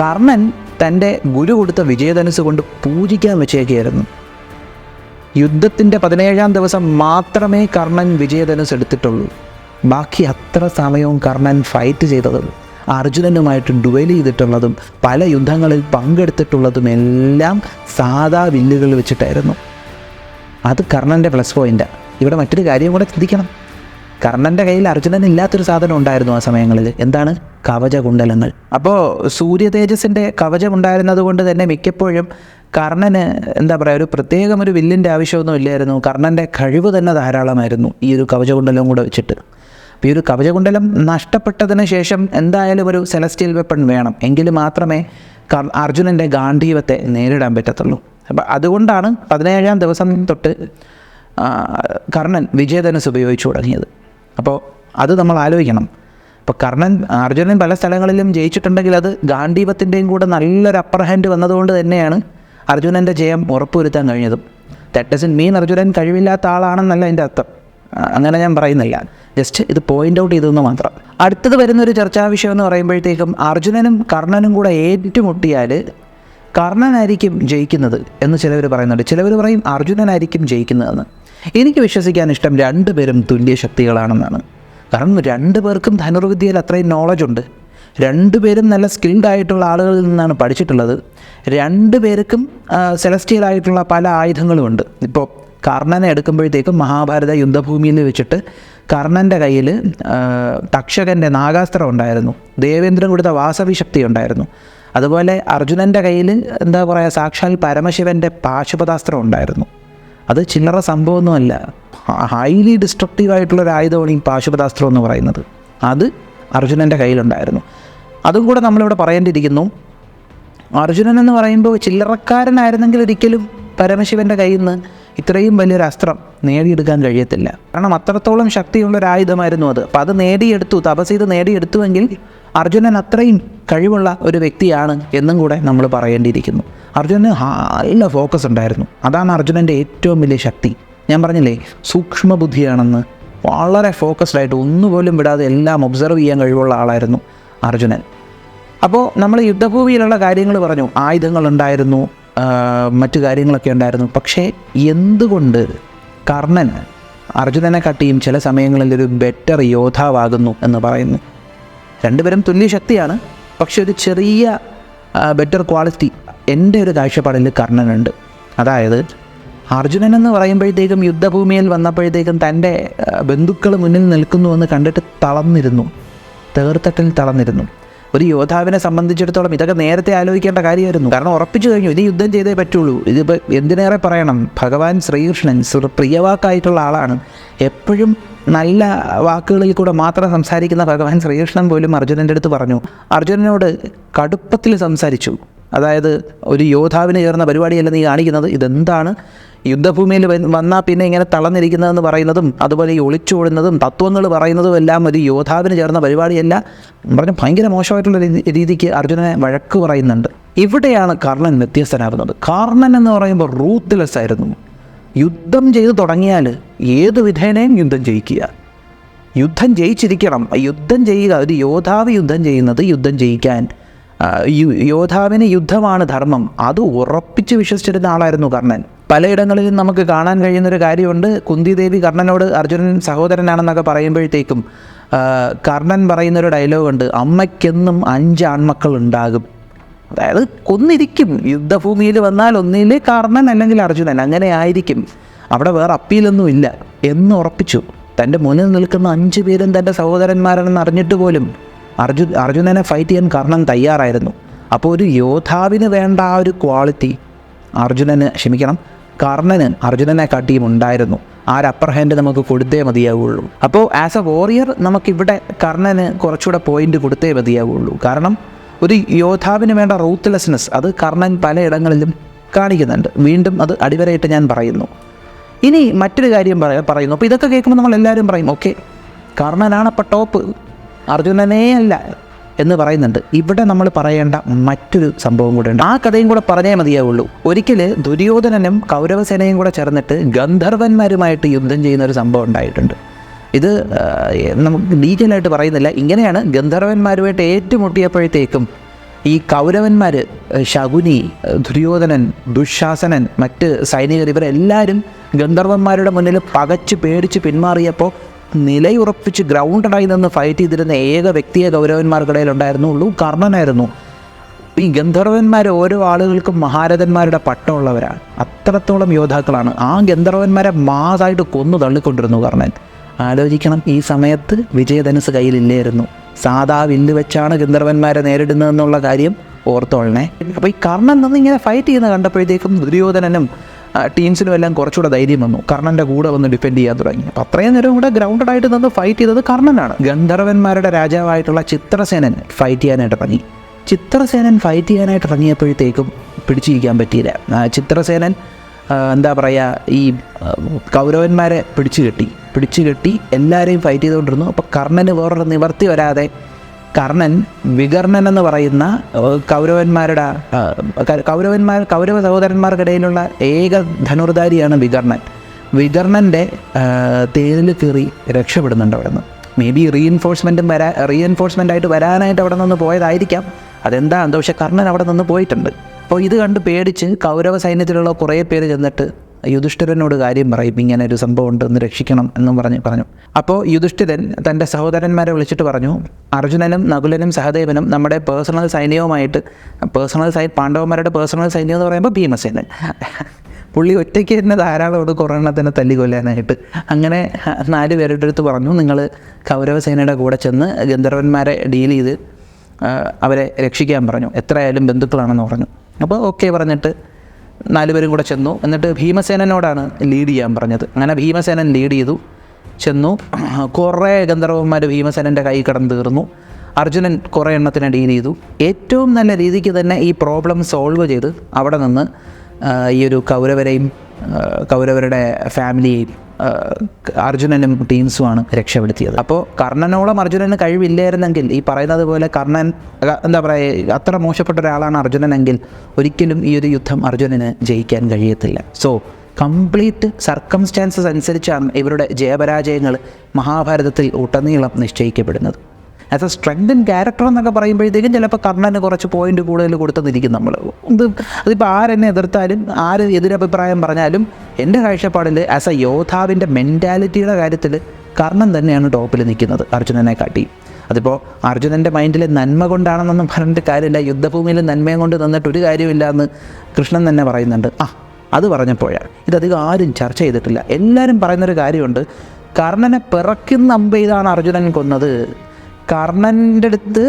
കർണൻ തൻ്റെ ഗുരു കൊടുത്ത വിജയധനുസ് കൊണ്ട് പൂജിക്കാൻ വെച്ചേക്കുകയായിരുന്നു. യുദ്ധത്തിൻ്റെ 17-ാം ദിവസം മാത്രമേ കർണൻ വിജയധനുസ് എടുത്തിട്ടുള്ളൂ. ബാക്കി അത്ര സമയവും കർണൻ ഫൈറ്റ് ചെയ്തതും അർജുനനുമായിട്ട് ഡുവൽ ചെയ്തിട്ടുള്ളതും പല യുദ്ധങ്ങളിൽ പങ്കെടുത്തിട്ടുള്ളതും എല്ലാം സാധാ വില്ലുകൾ വെച്ചിട്ടായിരുന്നു. അത് കർണൻ്റെ പ്ലസ് പോയിൻ്റാണ്. ഇവിടെ മറ്റൊരു കാര്യം കൂടെ ചിന്തിക്കണം. കർണൻ്റെ കയ്യിൽ അർജുനനില്ലാത്തൊരു സാധനം ഉണ്ടായിരുന്നു ആ സമയങ്ങളിൽ. എന്താണ്? കവചകുണ്ടലങ്ങൾ. അപ്പോൾ സൂര്യ തേജസ്സിൻ്റെ കവചം ഉണ്ടായിരുന്നത് കൊണ്ട് തന്നെ മിക്കപ്പോഴും കർണന് എന്താ പറയുക, ഒരു പ്രത്യേകം ഒരു വില്ലിൻ്റെ ആവശ്യമൊന്നും ഇല്ലായിരുന്നു. കർണൻ്റെ കഴിവ് തന്നെ ധാരാളമായിരുന്നു ഈ ഒരു കവചകുണ്ടലം കൂടെ വെച്ചിട്ട്. അപ്പോൾ ഈ ഒരു കവചകുണ്ടലം നഷ്ടപ്പെട്ടതിന് ശേഷം എന്തായാലും ഒരു സെലസ്റ്റിയൽ വെപ്പൺ വേണം, എങ്കിൽ മാത്രമേ അർജുനൻ്റെ ഗാന്ധീവത്തെ നേരിടാൻ പറ്റത്തുള്ളൂ. അപ്പോൾ അതുകൊണ്ടാണ് 17-ാം ദിവസം തൊട്ട് കർണൻ വിജയധനുസ് ഉപയോഗിച്ചു തുടങ്ങിയത്. അപ്പോൾ അത് നമ്മൾ ആലോചിക്കണം. അപ്പോൾ അർജുനൻ പല സ്ഥലങ്ങളിലും ജയിച്ചിട്ടുണ്ടെങ്കിൽ അത് ഗാന്ധീവത്തിൻ്റെയും കൂടെ നല്ലൊരു അപ്പർ ഹാൻഡ് വന്നതുകൊണ്ട് തന്നെയാണ് അർജുനൻ്റെ ജയം ഉറപ്പുവരുത്താൻ കഴിഞ്ഞതും. ദാറ്റ് ഡസൻറ്റ് മീൻ അർജുനൻ കഴിവില്ലാത്ത ആളാണെന്നല്ല എൻ്റെ അർത്ഥം, അങ്ങനെ ഞാൻ പറയുന്നില്ല. ജസ്റ്റ് ഇത് പോയിൻ്റ് ഔട്ട് ചെയ്തെന്ന് മാത്രം. അടുത്തത് വരുന്നൊരു ചർച്ചാ വിഷയം എന്ന് പറയുമ്പോഴത്തേക്കും അർജുനനും കർണനും കൂടെ ഏറ്റുമുട്ടിയാൽ കർണനായിരിക്കും ജയിക്കുന്നത് എന്ന് ചിലവർ പറയുന്നുണ്ട്. ചിലവർ പറയും അർജുനനായിരിക്കും ജയിക്കുന്നതെന്ന്. എനിക്ക് വിശ്വസിക്കാൻ ഇഷ്ടം രണ്ടുപേരും തുല്യ ശക്തികളാണെന്നാണ്. കാരണം രണ്ടുപേർക്കും ധനുർവിദ്യയിൽ അത്രയും നോളജുണ്ട്. രണ്ടുപേരും നല്ല സ്കിൽഡ് ആയിട്ടുള്ള ആളുകളിൽ നിന്നാണ് പഠിച്ചിട്ടുള്ളത്. രണ്ടുപേർക്കും സെലസ്റ്റിയലായിട്ടുള്ള പല ആയുധങ്ങളുമുണ്ട്. ഇപ്പോൾ കർണനെ എടുക്കുമ്പോഴത്തേക്കും മഹാഭാരത യുദ്ധഭൂമിയിൽ വെച്ചിട്ട് കർണൻ്റെ കയ്യിൽ തക്ഷകൻ്റെ നാഗാസ്ത്രം ഉണ്ടായിരുന്നു, ദേവേന്ദ്രൻ കൊടുത്ത വാസവി ശക്തി ഉണ്ടായിരുന്നു. അതുപോലെ അർജുനൻ്റെ കയ്യിൽ എന്താ പറയുക, സാക്ഷാൽ പരമശിവൻ്റെ പാശുപതാസ്ത്രം ഉണ്ടായിരുന്നു. അത് ചില്ലറ സംഭവമൊന്നുമല്ല. ഹൈലി ഡിസ്ട്രക്റ്റീവായിട്ടുള്ളൊരു ആയുധമാണ് ഈ പാശുപതാസ്ത്രം എന്ന് പറയുന്നത്. അത് അർജുനൻ്റെ കയ്യിലുണ്ടായിരുന്നു. അതും കൂടെ നമ്മളിവിടെ പറയേണ്ടിയിരിക്കുന്നു. അർജുനൻ എന്ന് പറയുമ്പോൾ ചില്ലറക്കാരനായിരുന്നെങ്കിൽ ഒരിക്കലും പരമശിവൻ്റെ കയ്യിൽ നിന്ന് ഇത്രയും വലിയൊരു അസ്ത്രം നേടിയെടുക്കാൻ കഴിയത്തില്ല. കാരണം അത്രത്തോളം ശക്തിയുള്ളൊരായുധമായിരുന്നു അത്. അപ്പോൾ അത് നേടിയെടുത്തു, തപസ് ചെയ്ത് നേടിയെടുത്തുവെങ്കിൽ അർജുനൻ അത്രയും കഴിവുള്ള ഒരു വ്യക്തിയാണ് എന്നും കൂടെ നമ്മൾ പറയേണ്ടിയിരിക്കുന്നു. അർജുനന് നല്ല ഫോക്കസ് ഉണ്ടായിരുന്നു. അതാണ് അർജുനൻ്റെ ഏറ്റവും വലിയ ശക്തി. ഞാൻ പറഞ്ഞില്ലേ, സൂക്ഷ്മ ബുദ്ധിയാണെന്ന്. വളരെ ഫോക്കസ്ഡ് ആയിട്ട് ഒന്നുപോലും വിടാതെ എല്ലാം ഒബ്സർവ് ചെയ്യാൻ കഴിവുള്ള ആളായിരുന്നു അർജുനൻ. അപ്പോൾ നമ്മൾ യുദ്ധഭൂമിയിലുള്ള കാര്യങ്ങൾ പറഞ്ഞു, ആയുധങ്ങളുണ്ടായിരുന്നു, മറ്റു കാര്യങ്ങളൊക്കെ ഉണ്ടായിരുന്നു. പക്ഷേ എന്തുകൊണ്ട് കർണൻ അർജുനനെ കാട്ടിയും ചില സമയങ്ങളിൽ ഒരു ബെറ്റർ യോദ്ധാവാകുന്നു എന്ന് പറയുന്നു? രണ്ടുപേരും തുല്യ ശക്തിയാണ്, പക്ഷെ ഒരു ചെറിയ ബെറ്റർ ക്വാളിറ്റി എൻ്റെ ഒരു കാഴ്ചപ്പാടിൽ കർണനുണ്ട്. അതായത് അർജുനൻ എന്ന് പറയുമ്പോഴത്തേക്കും യുദ്ധഭൂമിയിൽ വന്നപ്പോഴത്തേക്കും തൻ്റെ ബന്ധുക്കൾ മുന്നിൽ നിൽക്കുന്നുവെന്ന് കണ്ടിട്ട് തളർന്നിരുന്നു, തേർത്തട്ടിൽ തളർന്നിരുന്നു. ഒരു യോദ്ധാവിനെ സംബന്ധിച്ചിടത്തോളം ഇതൊക്കെ നേരത്തെ ആലോചിക്കേണ്ട കാര്യമായിരുന്നു. കാരണം ഉറപ്പിച്ചു കഴിഞ്ഞു, ഇത് യുദ്ധം ചെയ്തേ പറ്റുള്ളൂ. ഇതിപ്പോൾ എന്തിനേറെ പറയണം, ഭഗവാൻ ശ്രീകൃഷ്ണൻ പ്രിയവാക്കായിട്ടുള്ള ആളാണ്. എപ്പോഴും നല്ല വാക്കുകളിൽ കൂടെ മാത്രം സംസാരിക്കുന്ന ഭഗവാൻ ശ്രീകൃഷ്ണൻ പോലും അർജുനൻ്റെ അടുത്ത് പറഞ്ഞു, അർജുനനോട് കടുപ്പത്തിൽ സംസാരിച്ചു. അതായത് ഒരു യോദ്ധാവിന് ചേർന്ന പരിപാടിയല്ല നീ കാണിക്കുന്നത്, ഇതെന്താണ് യുദ്ധഭൂമിയിൽ വന്നാൽ പിന്നെ ഇങ്ങനെ തളർന്നിരിക്കുന്നതെന്ന് പറയുന്നതും അതുപോലെ ഈ ഒളിച്ചോടുന്നതും തത്വങ്ങൾ പറയുന്നതും എല്ലാം ഒരു യോദ്ധാവിന് ചേർന്ന പരിപാടിയല്ല പറഞ്ഞ് ഭയങ്കര മോശമായിട്ടുള്ള രീതിക്ക് അർജുനനെ വഴക്ക് പറയുന്നുണ്ട്. ഇവിടെയാണ് കർണൻ വ്യത്യസ്തനാകുന്നത്. കർണൻ എന്ന് പറയുമ്പോൾ റൂത്ത്ലെസ് ആയിരുന്നു. യുദ്ധം ചെയ്ത് തുടങ്ങിയാൽ ഏത് വിധേനയും യുദ്ധം ജയിക്കുക, യുദ്ധം ജയിച്ചിരിക്കണം. യുദ്ധം ചെയ്യുക, ഒരു യോദ്ധാവ് യുദ്ധം ചെയ്യുന്നത് യുദ്ധം ജയിക്കാൻ, യോദ്ധാവിന് യുദ്ധമാണ് ധർമ്മം, അത് ഉറപ്പിച്ച് വിശ്വസിച്ചിരുന്ന ആളായിരുന്നു കർണൻ. പലയിടങ്ങളിലും നമുക്ക് കാണാൻ കഴിയുന്നൊരു കാര്യമുണ്ട്. കുന്തിദേവി കർണനോട് അർജുനൻ സഹോദരനാണെന്നൊക്കെ പറയുമ്പോഴത്തേക്കും കർണൻ പറയുന്നൊരു ഡയലോഗുണ്ട്, അമ്മയ്ക്കെന്നും 5 ആൺമക്കൾ ഉണ്ടാകും. അതായത് കൊന്നിരിക്കും, യുദ്ധഭൂമിയിൽ വന്നാൽ ഒന്നിൽ കർണൻ അല്ലെങ്കിൽ അർജുനൻ, അങ്ങനെ ആയിരിക്കും, അവിടെ വേറെ അപ്പീലൊന്നും ഇല്ല എന്ന് ഉറപ്പിച്ചു. തൻ്റെ മുന്നിൽ നിൽക്കുന്ന 5 പേരും തൻ്റെ സഹോദരന്മാരാണെന്ന് അറിഞ്ഞിട്ട് പോലും അർജുനനെ ഫൈറ്റ് ചെയ്യാൻ കർണൻ തയ്യാറായിരുന്നു. അപ്പോൾ ഒരു യോദ്ധാവിന് വേണ്ട ആ ഒരു ക്വാളിറ്റി കർണന് അർജുനനെ കാട്ടിയും ഉണ്ടായിരുന്നു. ആ ഒരു അപ്പർ ഹാൻഡ് നമുക്ക് കൊടുത്തേ മതിയാവുള്ളൂ. അപ്പോൾ ആസ് എ വോറിയർ നമുക്കിവിടെ കർണന് കുറച്ചുകൂടെ പോയിൻ്റ് കൊടുത്തേ മതിയാവുള്ളൂ. കാരണം ഒരു യോദ്ധാവിന് വേണ്ട റൂത്ത്ലെസ്നെസ് അത് കർണൻ പലയിടങ്ങളിലും കാണിക്കുന്നുണ്ട്. വീണ്ടും അത് അടിവരയിട്ട് ഞാൻ പറയുന്നു. ഇനി മറ്റൊരു കാര്യം പറയുന്നു. അപ്പോൾ ഇതൊക്കെ കേൾക്കുമ്പോൾ നമ്മളെല്ലാവരും പറയും, ഓക്കെ കർണനാണ് അപ്പോൾ ടോപ്പ്, അർജുനനേ അല്ല എന്ന് പറയുന്നുണ്ട്. ഇവിടെ നമ്മൾ പറയേണ്ട മറ്റൊരു സംഭവം കൂടെ ഉണ്ട്. ആ കഥയും കൂടെ പറഞ്ഞേ മതിയാവുള്ളൂ. ഒരിക്കൽ ദുര്യോധനനും കൗരവസേനയും കൂടെ ചേർന്നിട്ട് ഗന്ധർവന്മാരുമായിട്ട് യുദ്ധം ചെയ്യുന്ന ഒരു സംഭവം ഉണ്ടായിട്ടുണ്ട്. ഇത് നമുക്ക് ഡീറ്റെയിൽ ആയിട്ട് പറയുന്നില്ല. ഇങ്ങനെയാണ്, ഗന്ധർവന്മാരുമായിട്ട് ഏറ്റുമുട്ടിയപ്പോഴത്തേക്കും ഈ കൗരവന്മാർ, ശകുനി, ദുര്യോധനൻ, ദുശാസനൻ, മറ്റ് സൈനികർ, ഇവരെല്ലാവരും ഗന്ധർവന്മാരുടെ മുന്നിൽ പകച്ച് പേടിച്ച് പിന്മാറിയപ്പോൾ നിലയുറപ്പിച്ച് ഗ്രൗണ്ടഡായി നിന്ന് ഫൈറ്റ് ചെയ്തിരുന്ന ഏക വ്യക്തിയെ കൗരവന്മാർക്കിടയിൽ ഉണ്ടായിരുന്നുള്ളൂ, കർണനായിരുന്നു. ഈ ഗന്ധർവന്മാർ ഓരോ ആളുകൾക്കും മഹാരഥന്മാരുടെ പട്ടമുള്ളവരാണ്, അത്രത്തോളം യോദ്ധാക്കളാണ്. ആ ഗന്ധർവന്മാരെ മാസായിട്ട് കൊന്നു തള്ളിക്കൊണ്ടിരുന്നു കർണൻ. ആലോചിക്കണം, ഈ സമയത്ത് വിജയധനുസ് കയ്യിലില്ലായിരുന്നു, സാധാ വില്ല് വെച്ചാണ് ഗന്ധർവന്മാരെ നേരിടുന്നതെന്നുള്ള കാര്യം ഓർത്തോളണേ. അപ്പോൾ ഈ കർണൻ നിന്ന് ഇങ്ങനെ ഫൈറ്റ് ചെയ്യുന്ന കണ്ടപ്പോഴത്തേക്കും ദുര്യോധനനും ടീംസിനും എല്ലാം കുറച്ചുകൂടെ ധൈര്യം വന്നു, കർണൻ്റെ കൂടെ വന്ന് ഡിഫെൻഡ് ചെയ്യാൻ തുടങ്ങി. അപ്പോൾ അത്രയും നേരം കൂടെ ഗ്രൗണ്ടഡായിട്ട് നിന്ന് ഫൈറ്റ് ചെയ്തത് കർണനാണ്. ഗന്ധർവന്മാരുടെ രാജാവായിട്ടുള്ള ചിത്രസേനൻ ഫൈറ്റ് ചെയ്യാനായിട്ട് ഇറങ്ങി. ചിത്രസേനൻ ഫൈറ്റ് ചെയ്യാനായിട്ട് ഇറങ്ങിയപ്പോഴത്തേക്കും പിടിച്ചിരിക്കാൻ പറ്റിയില്ല. ചിത്രസേനൻ എന്താ പറയുക, ഈ കൗരവന്മാരെ പിടിച്ചു കെട്ടി എല്ലാവരെയും ഫൈറ്റ് ചെയ്തുകൊണ്ടിരുന്നു. അപ്പോൾ കർണന് വേറൊരു നിവർത്തി വരാതെ കർണൻ വികർണൻ എന്ന് പറയുന്ന കൗരവ സഹോദരന്മാർക്കിടയിലുള്ള ഏക ധനുർധാരിയാണ് വികർണൻ്റെ തേരിൽ കയറി രക്ഷപ്പെടുന്നുണ്ട് അവിടെ നിന്ന്. മേ ബി റീഎൻഫോഴ്സ്മെൻ്റ് ആയിട്ട് വരാനായിട്ട് അവിടെ നിന്ന് പോയതായിരിക്കാം, അതെന്താണെന്തോ. പക്ഷേ കർണൻ അവിടെ നിന്ന് പോയിട്ടുണ്ട്. അപ്പോൾ ഇത് കണ്ട് പേടിച്ച് കൗരവ സൈന്യത്തിലുള്ള കുറേ പേര് ചെന്നിട്ട് യുധിഷ്ഠിരനോട് കാര്യം പറയും, ഇങ്ങനെ ഒരു സംഭവം ഉണ്ട്, ഒന്ന് രക്ഷിക്കണം എന്നും പറഞ്ഞു. അപ്പോൾ യുധിഷ്ഠിരൻ തൻ്റെ സഹോദരന്മാരെ വിളിച്ചിട്ട് പറഞ്ഞു, അർജുനനും നകുലനും സഹദേവനും നമ്മുടെ പേഴ്സണൽ സൈന്യവുമായിട്ട്, പാണ്ഡവന്മാരുടെ പേഴ്സണൽ സൈന്യം എന്ന് പറയുമ്പോൾ ഭീമസേനൻ, പുള്ളി ഒറ്റയ്ക്ക് തന്നെ ധാരാളമോട് കൊറോണത്തിനെ തല്ലിക്കൊല്ലാനായിട്ട്. അങ്ങനെ 4 പേരുടെ അടുത്ത് പറഞ്ഞു, നിങ്ങൾ കൗരവസേനയുടെ കൂടെ ചെന്ന് ഗന്ധർവന്മാരെ ഡീൽ ചെയ്ത് അവരെ രക്ഷിക്കാൻ പറഞ്ഞു, എത്രയായാലും ബന്ധുക്കളാണെന്ന് പറഞ്ഞു. അപ്പോൾ ഓക്കെ പറഞ്ഞിട്ട് 4 പേരും കൂടെ ചെന്നു. എന്നിട്ട് ഭീമസേനോടാണ് ലീഡ് ചെയ്യാൻ പറഞ്ഞത്. അങ്ങനെ ഭീമസേനൻ ലീഡ് ചെയ്തു, ചെന്നു. കുറേ ഗന്ധർവന്മാർ ഭീമസേനൻ്റെ കൈ കടന്ന് തീർന്നു. അർജുനൻ കുറേ എണ്ണത്തിനെ ഡീൽ ചെയ്തു. ഏറ്റവും നല്ല രീതിക്ക് തന്നെ ഈ പ്രോബ്ലം സോൾവ് ചെയ്ത് അവിടെ നിന്ന് ഈ ഒരു കൗരവരുടെ ഫാമിലിയെയും അർജുനനും ടീംസുമാണ് രക്ഷപ്പെടുത്തിയത്. അപ്പോൾ കർണനോളം അർജുനന് കഴിവില്ലായിരുന്നെങ്കിൽ, ഈ പറയുന്നത് പോലെ കർണൻ എന്താ പറയുക അത്ര മോശപ്പെട്ട ഒരാളാണ് അർജുനനെങ്കിൽ, ഒരിക്കലും ഈ ഒരു യുദ്ധം അർജുനന് ജയിക്കാൻ കഴിയത്തില്ല. സോ കംപ്ലീറ്റ് സർക്കംസ്റ്റാൻസസ് അനുസരിച്ചാണ് ഇവരുടെ ജയപരാജയങ്ങൾ മഹാഭാരതത്തിൽ ഉടനീളം നിശ്ചയിക്കപ്പെടുന്നത്. As a strength in character എന്നൊക്കെ പറയുമ്പോഴത്തേക്കും ചിലപ്പോൾ കർണന് കുറച്ച് പോയിന്റ് കൂടുതൽ കൊടുത്തെന്നിരിക്കും നമ്മൾ. അതിപ്പോൾ ആരെന്നെ എതിർത്താലും ആര് എതിരഭിപ്രായം പറഞ്ഞാലും എൻ്റെ കാഴ്ചപ്പാടിൽ ആസ് എ യോദ്ധാവിൻ്റെ മെൻറ്റാലിറ്റിയുടെ കാര്യത്തിൽ കർണൻ തന്നെയാണ് ടോപ്പിൽ നിൽക്കുന്നത് അർജുനനെ കാട്ടി. അതിപ്പോൾ അർജുനൻ്റെ മൈൻഡിൽ നന്മ കൊണ്ടാണെന്നൊന്നും പറഞ്ഞിട്ട് കാര്യമില്ല. യുദ്ധഭൂമിയിൽ നന്മയും കൊണ്ട് നിന്നിട്ട് ഒരു കാര്യമില്ല എന്ന് കൃഷ്ണൻ തന്നെ പറയുന്നുണ്ട്. അത് പറഞ്ഞപ്പോഴാണ് ഇതധികം ആരും ചർച്ച ചെയ്തിട്ടില്ല. എല്ലാവരും പറയുന്നൊരു കാര്യമുണ്ട്, കർണനെ പിറക്കുന്ന അമ്പ് ചെയ്താണ് അർജുനൻ കൊന്നത്. കർണൻ്റെ അടുത്ത്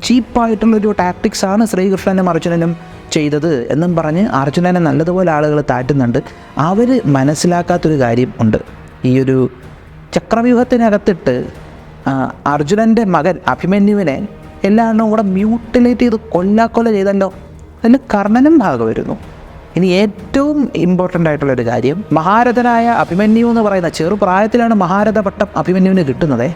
ചീപ്പായിട്ടുള്ളൊരു ടാക്ടിക്സാണ് ശ്രീകൃഷ്ണനും അർജുനനും ചെയ്തത് എന്നും പറഞ്ഞ് അർജുനനെ നല്ലതുപോലെ ആളുകൾ താറ്റുന്നുണ്ട്. അവർ മനസ്സിലാക്കാത്തൊരു കാര്യം ഉണ്ട്. ഈ ഒരു ചക്രവ്യൂഹത്തിനകത്തിട്ട് അർജുനൻ്റെ മകൻ അഭിമന്യുവിനെ എല്ലാവരും കൂടെ മ്യൂട്ടിലേറ്റ് ചെയ്ത് കൊല്ലാക്കൊല ചെയ്തല്ലോ. അതിൽ കർണനും ഭാഗമായിരുന്നു. ഇനി ഏറ്റവും ഇമ്പോർട്ടൻ്റ് ആയിട്ടുള്ളൊരു കാര്യം, മഹാരഥനായ അഭിമന്യു എന്ന് പറയുന്ന ചെറുപ്രായത്തിലാണ് മഹാരഥ പട്ടം അഭിമന്യുവിന് കിട്ടുന്നത്.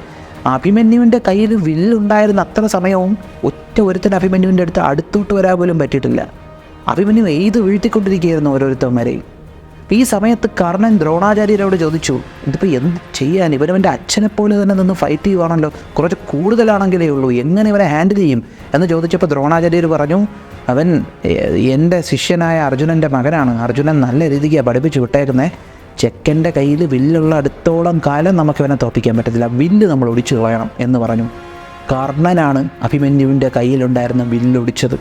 അഭിമന്യുവിൻ്റെ കയ്യിൽ വില്ലുണ്ടായിരുന്ന അത്ര സമയവും ഒറ്റ ഒരുത്തൻ അഭിമന്യുവിൻ്റെ അടുത്തോട്ട് വരാൻ പോലും പറ്റിയിട്ടില്ല. അഭിമന്യു എയ്ത് വീഴ്ത്തിക്കൊണ്ടിരിക്കുകയായിരുന്നു ഓരോരുത്തന്മാരെയും. ഈ സമയത്ത് കർണൻ ദ്രോണാചാര്യരോട് ചോദിച്ചു, ഇതിപ്പോൾ എന്ത് ചെയ്യാൻ, ഇവനവൻ്റെ അച്ഛനെപ്പോലെ തന്നെ നിന്ന് ഫൈറ്റ് ചെയ്യുവാണല്ലോ, കുറച്ച് കൂടുതലാണെങ്കിലേ ഉള്ളൂ, എങ്ങനെ ഇവനെ ഹാൻഡിൽ ചെയ്യും എന്ന് ചോദിച്ചപ്പോൾ ദ്രോണാചാര്യർ പറഞ്ഞു, അവൻ എൻ്റെ ശിഷ്യനായ അർജുനൻ്റെ മകനാണ്, അർജുനൻ നല്ല രീതിക്ക് പഠിപ്പിച്ച് വിട്ടേക്കുന്നത്, ചെക്കൻ്റെ കയ്യിൽ വില്ലുള്ള അടുത്തോളം കാലം നമുക്കിവനെ തോൽപ്പിക്കാൻ പറ്റത്തില്ല, വില്ല് നമ്മൾ ഒടിച്ചു കളയണം എന്ന് പറഞ്ഞു. കർണനാണ് അഭിമന്യുവിൻ്റെ കയ്യിലുണ്ടായിരുന്ന വില്ലൊടിച്ചത്.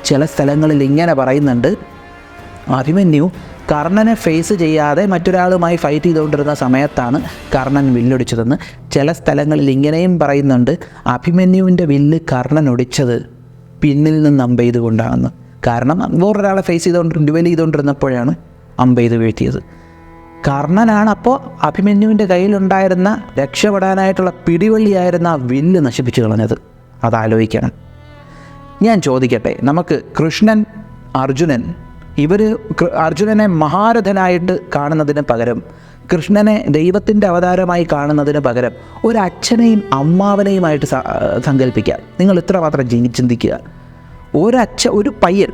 ചില സ്ഥലങ്ങളിൽ ഇങ്ങനെ പറയുന്നുണ്ട്, അഭിമന്യു കർണനെ ഫേസ് ചെയ്യാതെ മറ്റൊരാളുമായി ഫൈറ്റ് ചെയ്തുകൊണ്ടിരുന്ന സമയത്താണ് കർണൻ വില്ലൊടിച്ചതെന്ന്. ചില സ്ഥലങ്ങളിൽ ഇങ്ങനെയും പറയുന്നുണ്ട്, അഭിമന്യുവിൻ്റെ വില്ല് കർണൻ ഒടിച്ചത് പിന്നിൽ നിന്ന് അമ്പ് ചെയ്തുകൊണ്ടാണെന്ന്. കാരണം വേറൊരാളെ ഫേസ് ഡുവൽ ചെയ്തുകൊണ്ടിരുന്നപ്പോഴാണ് അമ്പ് ചെയ്ത് വീഴ്ത്തിയത്. കർണനാണ് അപ്പോൾ അഭിമന്യുവിൻ്റെ കയ്യിലുണ്ടായിരുന്ന രക്ഷപ്പെടാനായിട്ടുള്ള പിടിവള്ളിയായിരുന്ന ആ വില്ല് നശിപ്പിച്ചു കളഞ്ഞത്. അതാലോചിക്കണം. ഞാൻ ചോദിക്കട്ടെ, നമുക്ക് കൃഷ്ണൻ, അർജുനൻ, ഇവർ അർജുനനെ മഹാരഥനായിട്ട് കാണുന്നതിന് പകരം, കൃഷ്ണനെ ദൈവത്തിൻ്റെ അവതാരമായി കാണുന്നതിന് പകരം ഒരച്ഛനെയും അമ്മാവനെയുമായിട്ട് സങ്കല്പിക്കുക. നിങ്ങൾ ഇത്ര മാത്രം ചിന്തിക്കുക. ഒരു പയ്യൻ,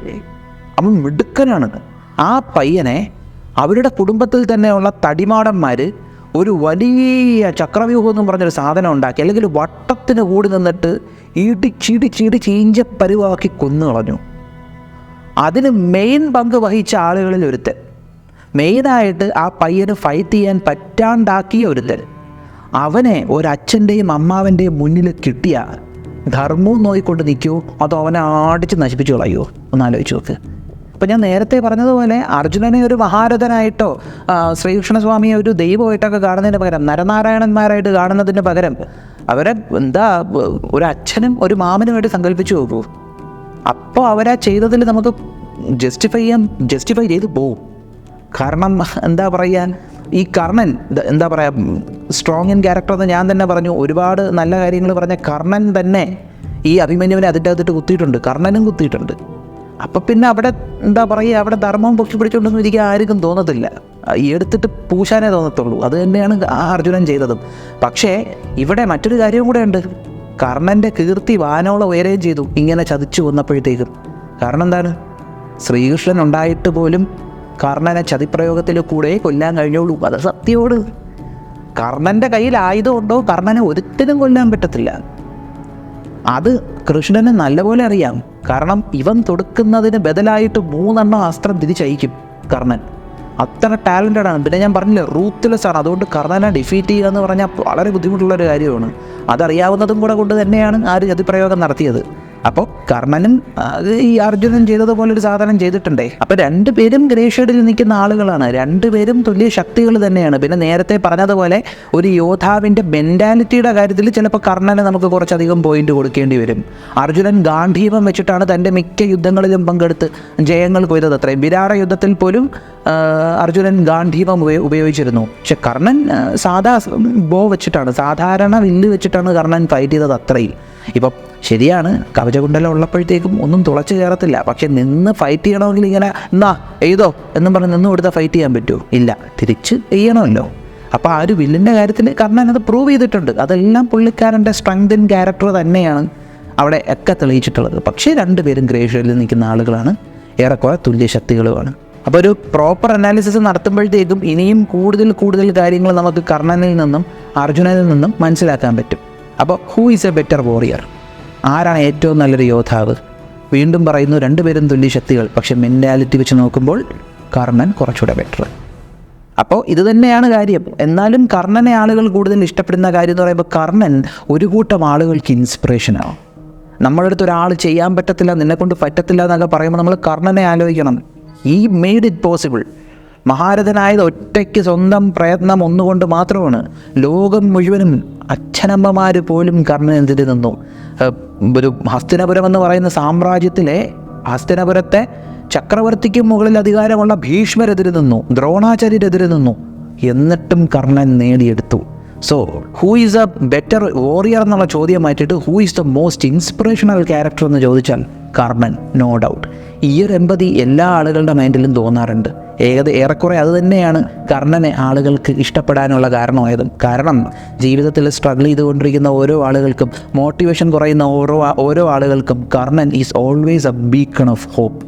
അവൻ മിടുക്കനാണ്. ആ പയ്യനെ അവരുടെ കുടുംബത്തിൽ തന്നെയുള്ള തടിമാടന്മാർ ഒരു വലിയ ചക്രവ്യൂഹം എന്നും പറഞ്ഞൊരു സാധനം ഉണ്ടാക്കി, അല്ലെങ്കിൽ വട്ടത്തിന് കൂടി നിന്നിട്ട് ഇടിച്ചിടി ചീഞ്ചപ്പരുവാക്കി കൊന്നുകളഞ്ഞു. അതിന് മെയിൻ പങ്ക് വഹിച്ച ആളുകളിൽ ഒരുത്തൻ, മെയിനായിട്ട് ആ പയ്യന് ഫൈറ്റ് ചെയ്യാൻ പറ്റാണ്ടാക്കിയ ഒരുത്തൻ, അവനെ ഒരച്ഛൻ്റെയും അമ്മാവൻ്റെയും മുന്നിൽ കിട്ടിയ ധർമ്മവും നോക്കിക്കൊണ്ട് നിൽക്കുമോ, അതോ അവനെ ആടിച്ച് നശിപ്പിച്ചു കളയുമോ? ഒന്നാലോചിച്ച് നോക്ക്. അപ്പം ഞാൻ നേരത്തെ പറഞ്ഞതുപോലെ അർജുനനെ ഒരു മഹാരഥനായിട്ടോ ശ്രീകൃഷ്ണസ്വാമിയെ ഒരു ദൈവമായിട്ടൊക്കെ കാണുന്നതിന് പകരം, നരനാരായണന്മാരായിട്ട് കാണുന്നതിന് പകരം അവരെ ഒരു അച്ഛനും ഒരു മാമനുമായിട്ട് സങ്കല്പിച്ചു നോക്കൂ. അപ്പോൾ അവരാ ചെയ്തതിൽ നമുക്ക് ജസ്റ്റിഫൈ ചെയ്ത് പോവും. കാരണം എന്താ പറയുക, ഈ കർണൻ എന്താ പറയുക, സ്ട്രോങ് ഇൻ ക്യാരക്ടർ എന്ന് ഞാൻ തന്നെ പറഞ്ഞു. ഒരുപാട് നല്ല കാര്യങ്ങൾ പറഞ്ഞ കർണൻ തന്നെ ഈ അഭിമന്യുവിനെ അതിൻ്റെ അകത്തിട്ട് കുത്തിയിട്ടുണ്ട്, കർണനും കുത്തിയിട്ടുണ്ട്. അപ്പം പിന്നെ അവിടെ എന്താ പറയുക, അവിടെ ധർമ്മം പൊക്കി പിടിച്ചുകൊണ്ടൊന്നും ഇരിക്കാൻ ആർക്കും തോന്നത്തില്ല, എടുത്തിട്ട് പൂശാനേ തോന്നത്തുള്ളൂ. അത് തന്നെയാണ് ആ അർജുനൻ ചെയ്തതും. പക്ഷേ ഇവിടെ മറ്റൊരു കാര്യവും കൂടെ ഉണ്ട്. കർണൻ്റെ കീർത്തി വാനോളം ഉയരുകയും ചെയ്തു ഇങ്ങനെ ചതിച്ചു വന്നപ്പോഴത്തേക്കും. കാരണം എന്താണ്, ശ്രീകൃഷ്ണൻ ഉണ്ടായിട്ട് പോലും കർണനെ ചതിപ്രയോഗത്തിൽ കൂടെ കൊല്ലാൻ കഴിഞ്ഞോളൂ. അത് സത്യോട്. കർണൻ്റെ കയ്യിൽ ആയുധമുണ്ടോ, കർണനെ ഒരുത്തനും കൊല്ലാൻ പറ്റത്തില്ല. അത് കൃഷ്ണന് നല്ലപോലെ അറിയാം. കാരണം ഇവൻ തൊടുക്കുന്നതിന് ബദലായിട്ട് 3 അസ്ത്രം തിരിച്ചയക്കും കർണൻ. അത്ര ടാലൻറ്റഡ് ആണ്. പിന്നെ ഞാൻ പറഞ്ഞില്ലേ, റൂത്ത്ലെസ് ആണ്. അതുകൊണ്ട് കർണനെ ഡിഫീറ്റ് ചെയ്യുക എന്ന് പറഞ്ഞാൽ വളരെ ബുദ്ധിമുട്ടുള്ളൊരു കാര്യമാണ്. അതറിയാവുന്നതും കൂടെ കൊണ്ട് തന്നെയാണ് ആ ഒരു ചതിപ്രയോഗം നടത്തിയത്. അപ്പോൾ കർണനും ഈ അർജുനൻ ചെയ്തതുപോലൊരു സാധനം ചെയ്തിട്ടുണ്ടേ. അപ്പോൾ രണ്ടുപേരും ഗ്രേ ഷെയ്ഡിൽ നിൽക്കുന്ന ആളുകളാണ്, രണ്ടുപേരും തുല്യ ശക്തികൾ തന്നെയാണ്. പിന്നെ നേരത്തെ പറഞ്ഞതുപോലെ ഒരു യോദ്ധാവിൻ്റെ മെൻറ്റാലിറ്റിയുടെ കാര്യത്തിൽ ചിലപ്പോൾ കർണന് നമുക്ക് കുറച്ചധികം പോയിന്റ് കൊടുക്കേണ്ടി വരും. അർജുനൻ ഗാന്ധീവം വെച്ചിട്ടാണ് തൻ്റെ മിക്ക യുദ്ധങ്ങളിലും പങ്കെടുത്ത് ജയങ്ങൾ കൊയ്തത്. അത്രയും വിരാട യുദ്ധത്തിൽ പോലും അർജുനൻ ഗാന്ധീവം ഉപയോഗിച്ചിരുന്നു. പക്ഷെ കർണൻ സാധാ ബോ വെച്ചിട്ടാണ്, സാധാരണ വില്ല് വെച്ചിട്ടാണ് കർണൻ ഫൈറ്റ് ചെയ്തത് അത്രയും. ഇപ്പം ശരിയാണ്, കവചകുണ്ടലം ഉള്ളപ്പോഴത്തേക്കും ഒന്നും തുളച്ച് കയറത്തില്ല. പക്ഷെ നിന്ന് ഫൈറ്റ് ചെയ്യണമെങ്കിൽ ഇങ്ങനെ എന്നാ എഴുതോ എന്നും പറഞ്ഞ് നിന്ന് കൊടുത്താൽ ഫൈറ്റ് ചെയ്യാൻ പറ്റുമോ? ഇല്ല, തിരിച്ച് ചെയ്യണമല്ലോ. അപ്പോൾ ആ ഒരു വില്ലിൻ്റെ കാര്യത്തിൽ കർണൻ അത് പ്രൂവ് ചെയ്തിട്ടുണ്ട്. അതെല്ലാം പുള്ളിക്കാരൻ്റെ സ്ട്രെങ്ത് ഇൻ ക്യാരക്ടർ തന്നെയാണ് അവിടെ ഒക്കെ തെളിയിച്ചിട്ടുള്ളത്. പക്ഷേ രണ്ടുപേരും ഗ്രേ ഷെയ്ഡിൽ നിൽക്കുന്ന ആളുകളാണ്, ഏറെക്കുറെ തുല്യ ശക്തികളുമാണ്. അപ്പോൾ ഒരു പ്രോപ്പർ അനാലിസിസ് നടത്തുമ്പോഴത്തേക്കും ഇനിയും കൂടുതൽ കാര്യങ്ങൾ നമുക്ക് കർണനിൽ നിന്നും അർജുനനിൽ നിന്നും മനസ്സിലാക്കാൻ പറ്റും. അപ്പോൾ who is A better warrior? ആരാണ് ഏറ്റവും നല്ലൊരു യോദ്ധാവ്? വീണ്ടും പറയുന്നു, രണ്ടുപേരും തുല്യ ശക്തികൾ. പക്ഷെ മെൻറ്റാലിറ്റി വെച്ച് നോക്കുമ്പോൾ കർണൻ കുറച്ചുകൂടെ ബെറ്റർ. അപ്പോൾ ഇത് തന്നെയാണ് കാര്യം. എന്നാലും കർണനെ ആളുകൾ കൂടുതൽ ഇഷ്ടപ്പെടുന്ന കാര്യം എന്ന് പറയുമ്പോൾ കർണൻ ഒരു കൂട്ടം ആളുകൾക്ക് ഇൻസ്പിറേഷനാണ്. നമ്മുടെ അടുത്ത് ഒരാൾ ചെയ്യാൻ പറ്റത്തില്ല, നിന്നെക്കൊണ്ട് പറ്റത്തില്ല എന്നൊക്കെ പറയുമ്പോൾ നമ്മൾ കർണനെ ആലോചിക്കണം. ഈ മെയ്ഡ് ഇറ്റ് പോസിബിൾ. മഹാരഥനായത് ഒറ്റയ്ക്ക് സ്വന്തം പ്രയത്നം ഒന്നുകൊണ്ട് മാത്രമാണ്. ലോകം മുഴുവനും അച്ഛനമ്മമാർ പോലും കർണനെതിരെ നിന്നു. ഒരു ഹസ്തിനപുരം എന്ന് പറയുന്ന സാമ്രാജ്യത്തിലെ ഹസ്തിനപുരത്തെ ചക്രവർത്തിക്ക് മുകളിൽ അധികാരമുള്ള ഭീഷ്മരെതിരെ നിന്നു, ദ്രോണാചാര്യരെതിരെ നിന്നു. എന്നിട്ടും കർണൻ നേടിയെടുത്തു. So who is A better warrior എന്നുള്ള ചോദ്യം മാറ്റിയിട്ട് who is the most inspirational character എന്ന് ചോദിച്ചാൽ കർണൻ, നോ ഡൗട്ട്. ഈ ഒരു എമ്പതി എല്ലാ ആളുകളുടെ മൈൻഡിലും തോന്നാറുണ്ട്. ഏറെക്കുറെ അത് തന്നെയാണ് കർണനെ ആളുകൾക്ക് ഇഷ്ടപ്പെടാനുള്ള കാരണമായതും. കാരണം ജീവിതത്തിൽ സ്ട്രഗിൾ ചെയ്തുകൊണ്ടിരിക്കുന്ന ഓരോ ആളുകൾക്കും, മോട്ടിവേഷൻ കുറയുന്ന ഓരോ ആളുകൾക്കും Karnan is always a beacon of hope.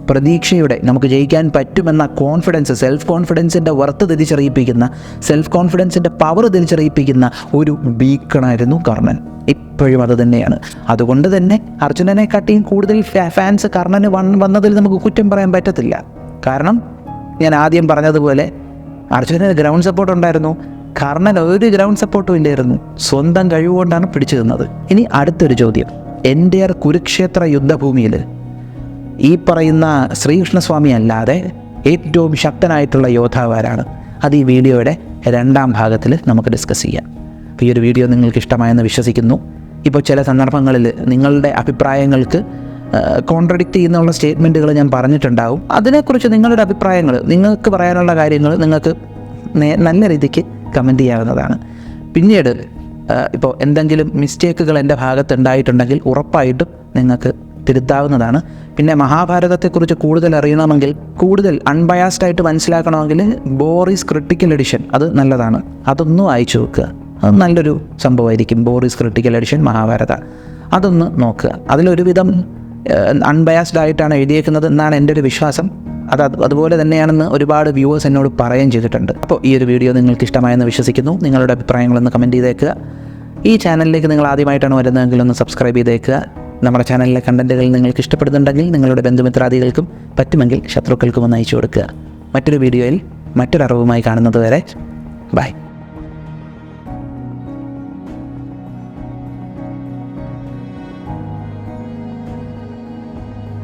പ്രതീക്ഷയുടെ, നമുക്ക് ജയിക്കാൻ പറ്റുമെന്ന കോൺഫിഡൻസ്, സെൽഫ് കോൺഫിഡൻസിൻ്റെ വർത്ത് തിരിച്ചറിയിപ്പിക്കുന്ന, സെൽഫ് കോൺഫിഡൻസിൻ്റെ പവർ തിരിച്ചറിയിപ്പിക്കുന്ന ഒരു ബീക്കണായിരുന്നു കർണൻ. ഇപ്പോഴും അത് തന്നെയാണ്. അതുകൊണ്ട് തന്നെ അർജുനനെക്കാട്ടിയും കൂടുതൽ ഫാൻസ് കർണന് വന്നതിൽ നമുക്ക് കുറ്റം പറയാൻ പറ്റത്തില്ല. കാരണം ഞാൻ ആദ്യം പറഞ്ഞതുപോലെ അർജുനന് ഗ്രൗണ്ട് സപ്പോർട്ട് ഉണ്ടായിരുന്നു, കർണൻ ഒരു ഗ്രൗണ്ട് സപ്പോർട്ടും ഇല്ലായിരുന്നു. സ്വന്തം കഴിവുകൊണ്ടാണ് പിടിച്ചു നിന്നത്. ഇനി അടുത്തൊരു ചോദ്യം, എൻ്റെ കുരുക്ഷേത്ര യുദ്ധഭൂമിയിൽ ഈ പറയുന്ന ശ്രീകൃഷ്ണസ്വാമി അല്ലാതെ ഏറ്റവും ശക്തനായിട്ടുള്ള യോദ്ധാവാരാണ്? അത് ഈ വീഡിയോയുടെ 2ാം ഭാഗത്തിൽ നമുക്ക് ഡിസ്കസ് ചെയ്യാം. അപ്പോൾ ഈ ഒരു വീഡിയോ നിങ്ങൾക്ക് ഇഷ്ടമായെന്ന് വിശ്വസിക്കുന്നു. ഇപ്പോൾ ചില സന്ദർഭങ്ങളിൽ നിങ്ങളുടെ അഭിപ്രായങ്ങൾക്ക് കോൺട്രഡിക്റ്റ് ചെയ്യുന്നുള്ള സ്റ്റേറ്റ്മെൻറ്റുകൾ ഞാൻ പറഞ്ഞിട്ടുണ്ടാവും. അതിനെക്കുറിച്ച് നിങ്ങളുടെ അഭിപ്രായങ്ങൾ, നിങ്ങൾക്ക് പറയാനുള്ള കാര്യങ്ങൾ നിങ്ങൾക്ക് നല്ല രീതിക്ക് കമൻറ്റ് ചെയ്യാവുന്നതാണ്. പിന്നീട് ഇപ്പോൾ എന്തെങ്കിലും മിസ്റ്റേക്കുകൾ എൻ്റെ ഭാഗത്തുണ്ടായിട്ടുണ്ടെങ്കിൽ ഉറപ്പായിട്ടും നിങ്ങൾക്ക് തിരുത്താവുന്നതാണ്. പിന്നെ മഹാഭാരതത്തെക്കുറിച്ച് കൂടുതൽ അറിയണമെങ്കിൽ, കൂടുതൽ അൺബയാസ്ഡ് ആയിട്ട് മനസ്സിലാക്കണമെങ്കിൽ ബോറിസ് ക്രിട്ടിക്കൽ എഡിഷൻ അത് നല്ലതാണ്. അതൊന്ന് വായിച്ചു നോക്കുക. അത് നല്ലൊരു സംഭവമായിരിക്കും. ബോറിസ് ക്രിട്ടിക്കൽ എഡിഷൻ മഹാഭാരത, അതൊന്ന് നോക്കുക. അതിലൊരുവിധം അൺബയാസ്ഡ് ആയിട്ടാണ് എഴുതിയേക്കുന്നത് എന്നാണ് എൻ്റെ ഒരു വിശ്വാസം. അതുപോലെ തന്നെയാണെന്ന് ഒരുപാട് വ്യൂവേഴ്സ് എന്നോട് പറയുകയും ചെയ്തിട്ടുണ്ട്. അപ്പോൾ ഈ ഒരു വീഡിയോ നിങ്ങൾക്ക് ഇഷ്ടമായെന്ന് വിശ്വസിക്കുന്നു. നിങ്ങളുടെ അഭിപ്രായങ്ങളൊന്ന് കമൻറ്റ് ചെയ്തേക്കുക. ഈ ചാനലിലേക്ക് നിങ്ങൾ ആദ്യമായിട്ടാണ് വരുന്നതെങ്കിൽ ഒന്ന് സബ്സ്ക്രൈബ് ചെയ്തേക്കുക. നമ്മുടെ ചാനലിലെ കണ്ടൻറ്റുകൾ നിങ്ങൾക്ക് ഇഷ്ടപ്പെടുന്നുണ്ടെങ്കിൽ നിങ്ങളുടെ ബന്ധുമിത്രാദികൾക്കും പറ്റുമെങ്കിൽ ശത്രുക്കൾക്കും ഒന്ന് അയച്ചു കൊടുക്കുക. മറ്റൊരു വീഡിയോയിൽ മറ്റൊരറിവുമായി കാണുന്നത് വരെ ബൈ.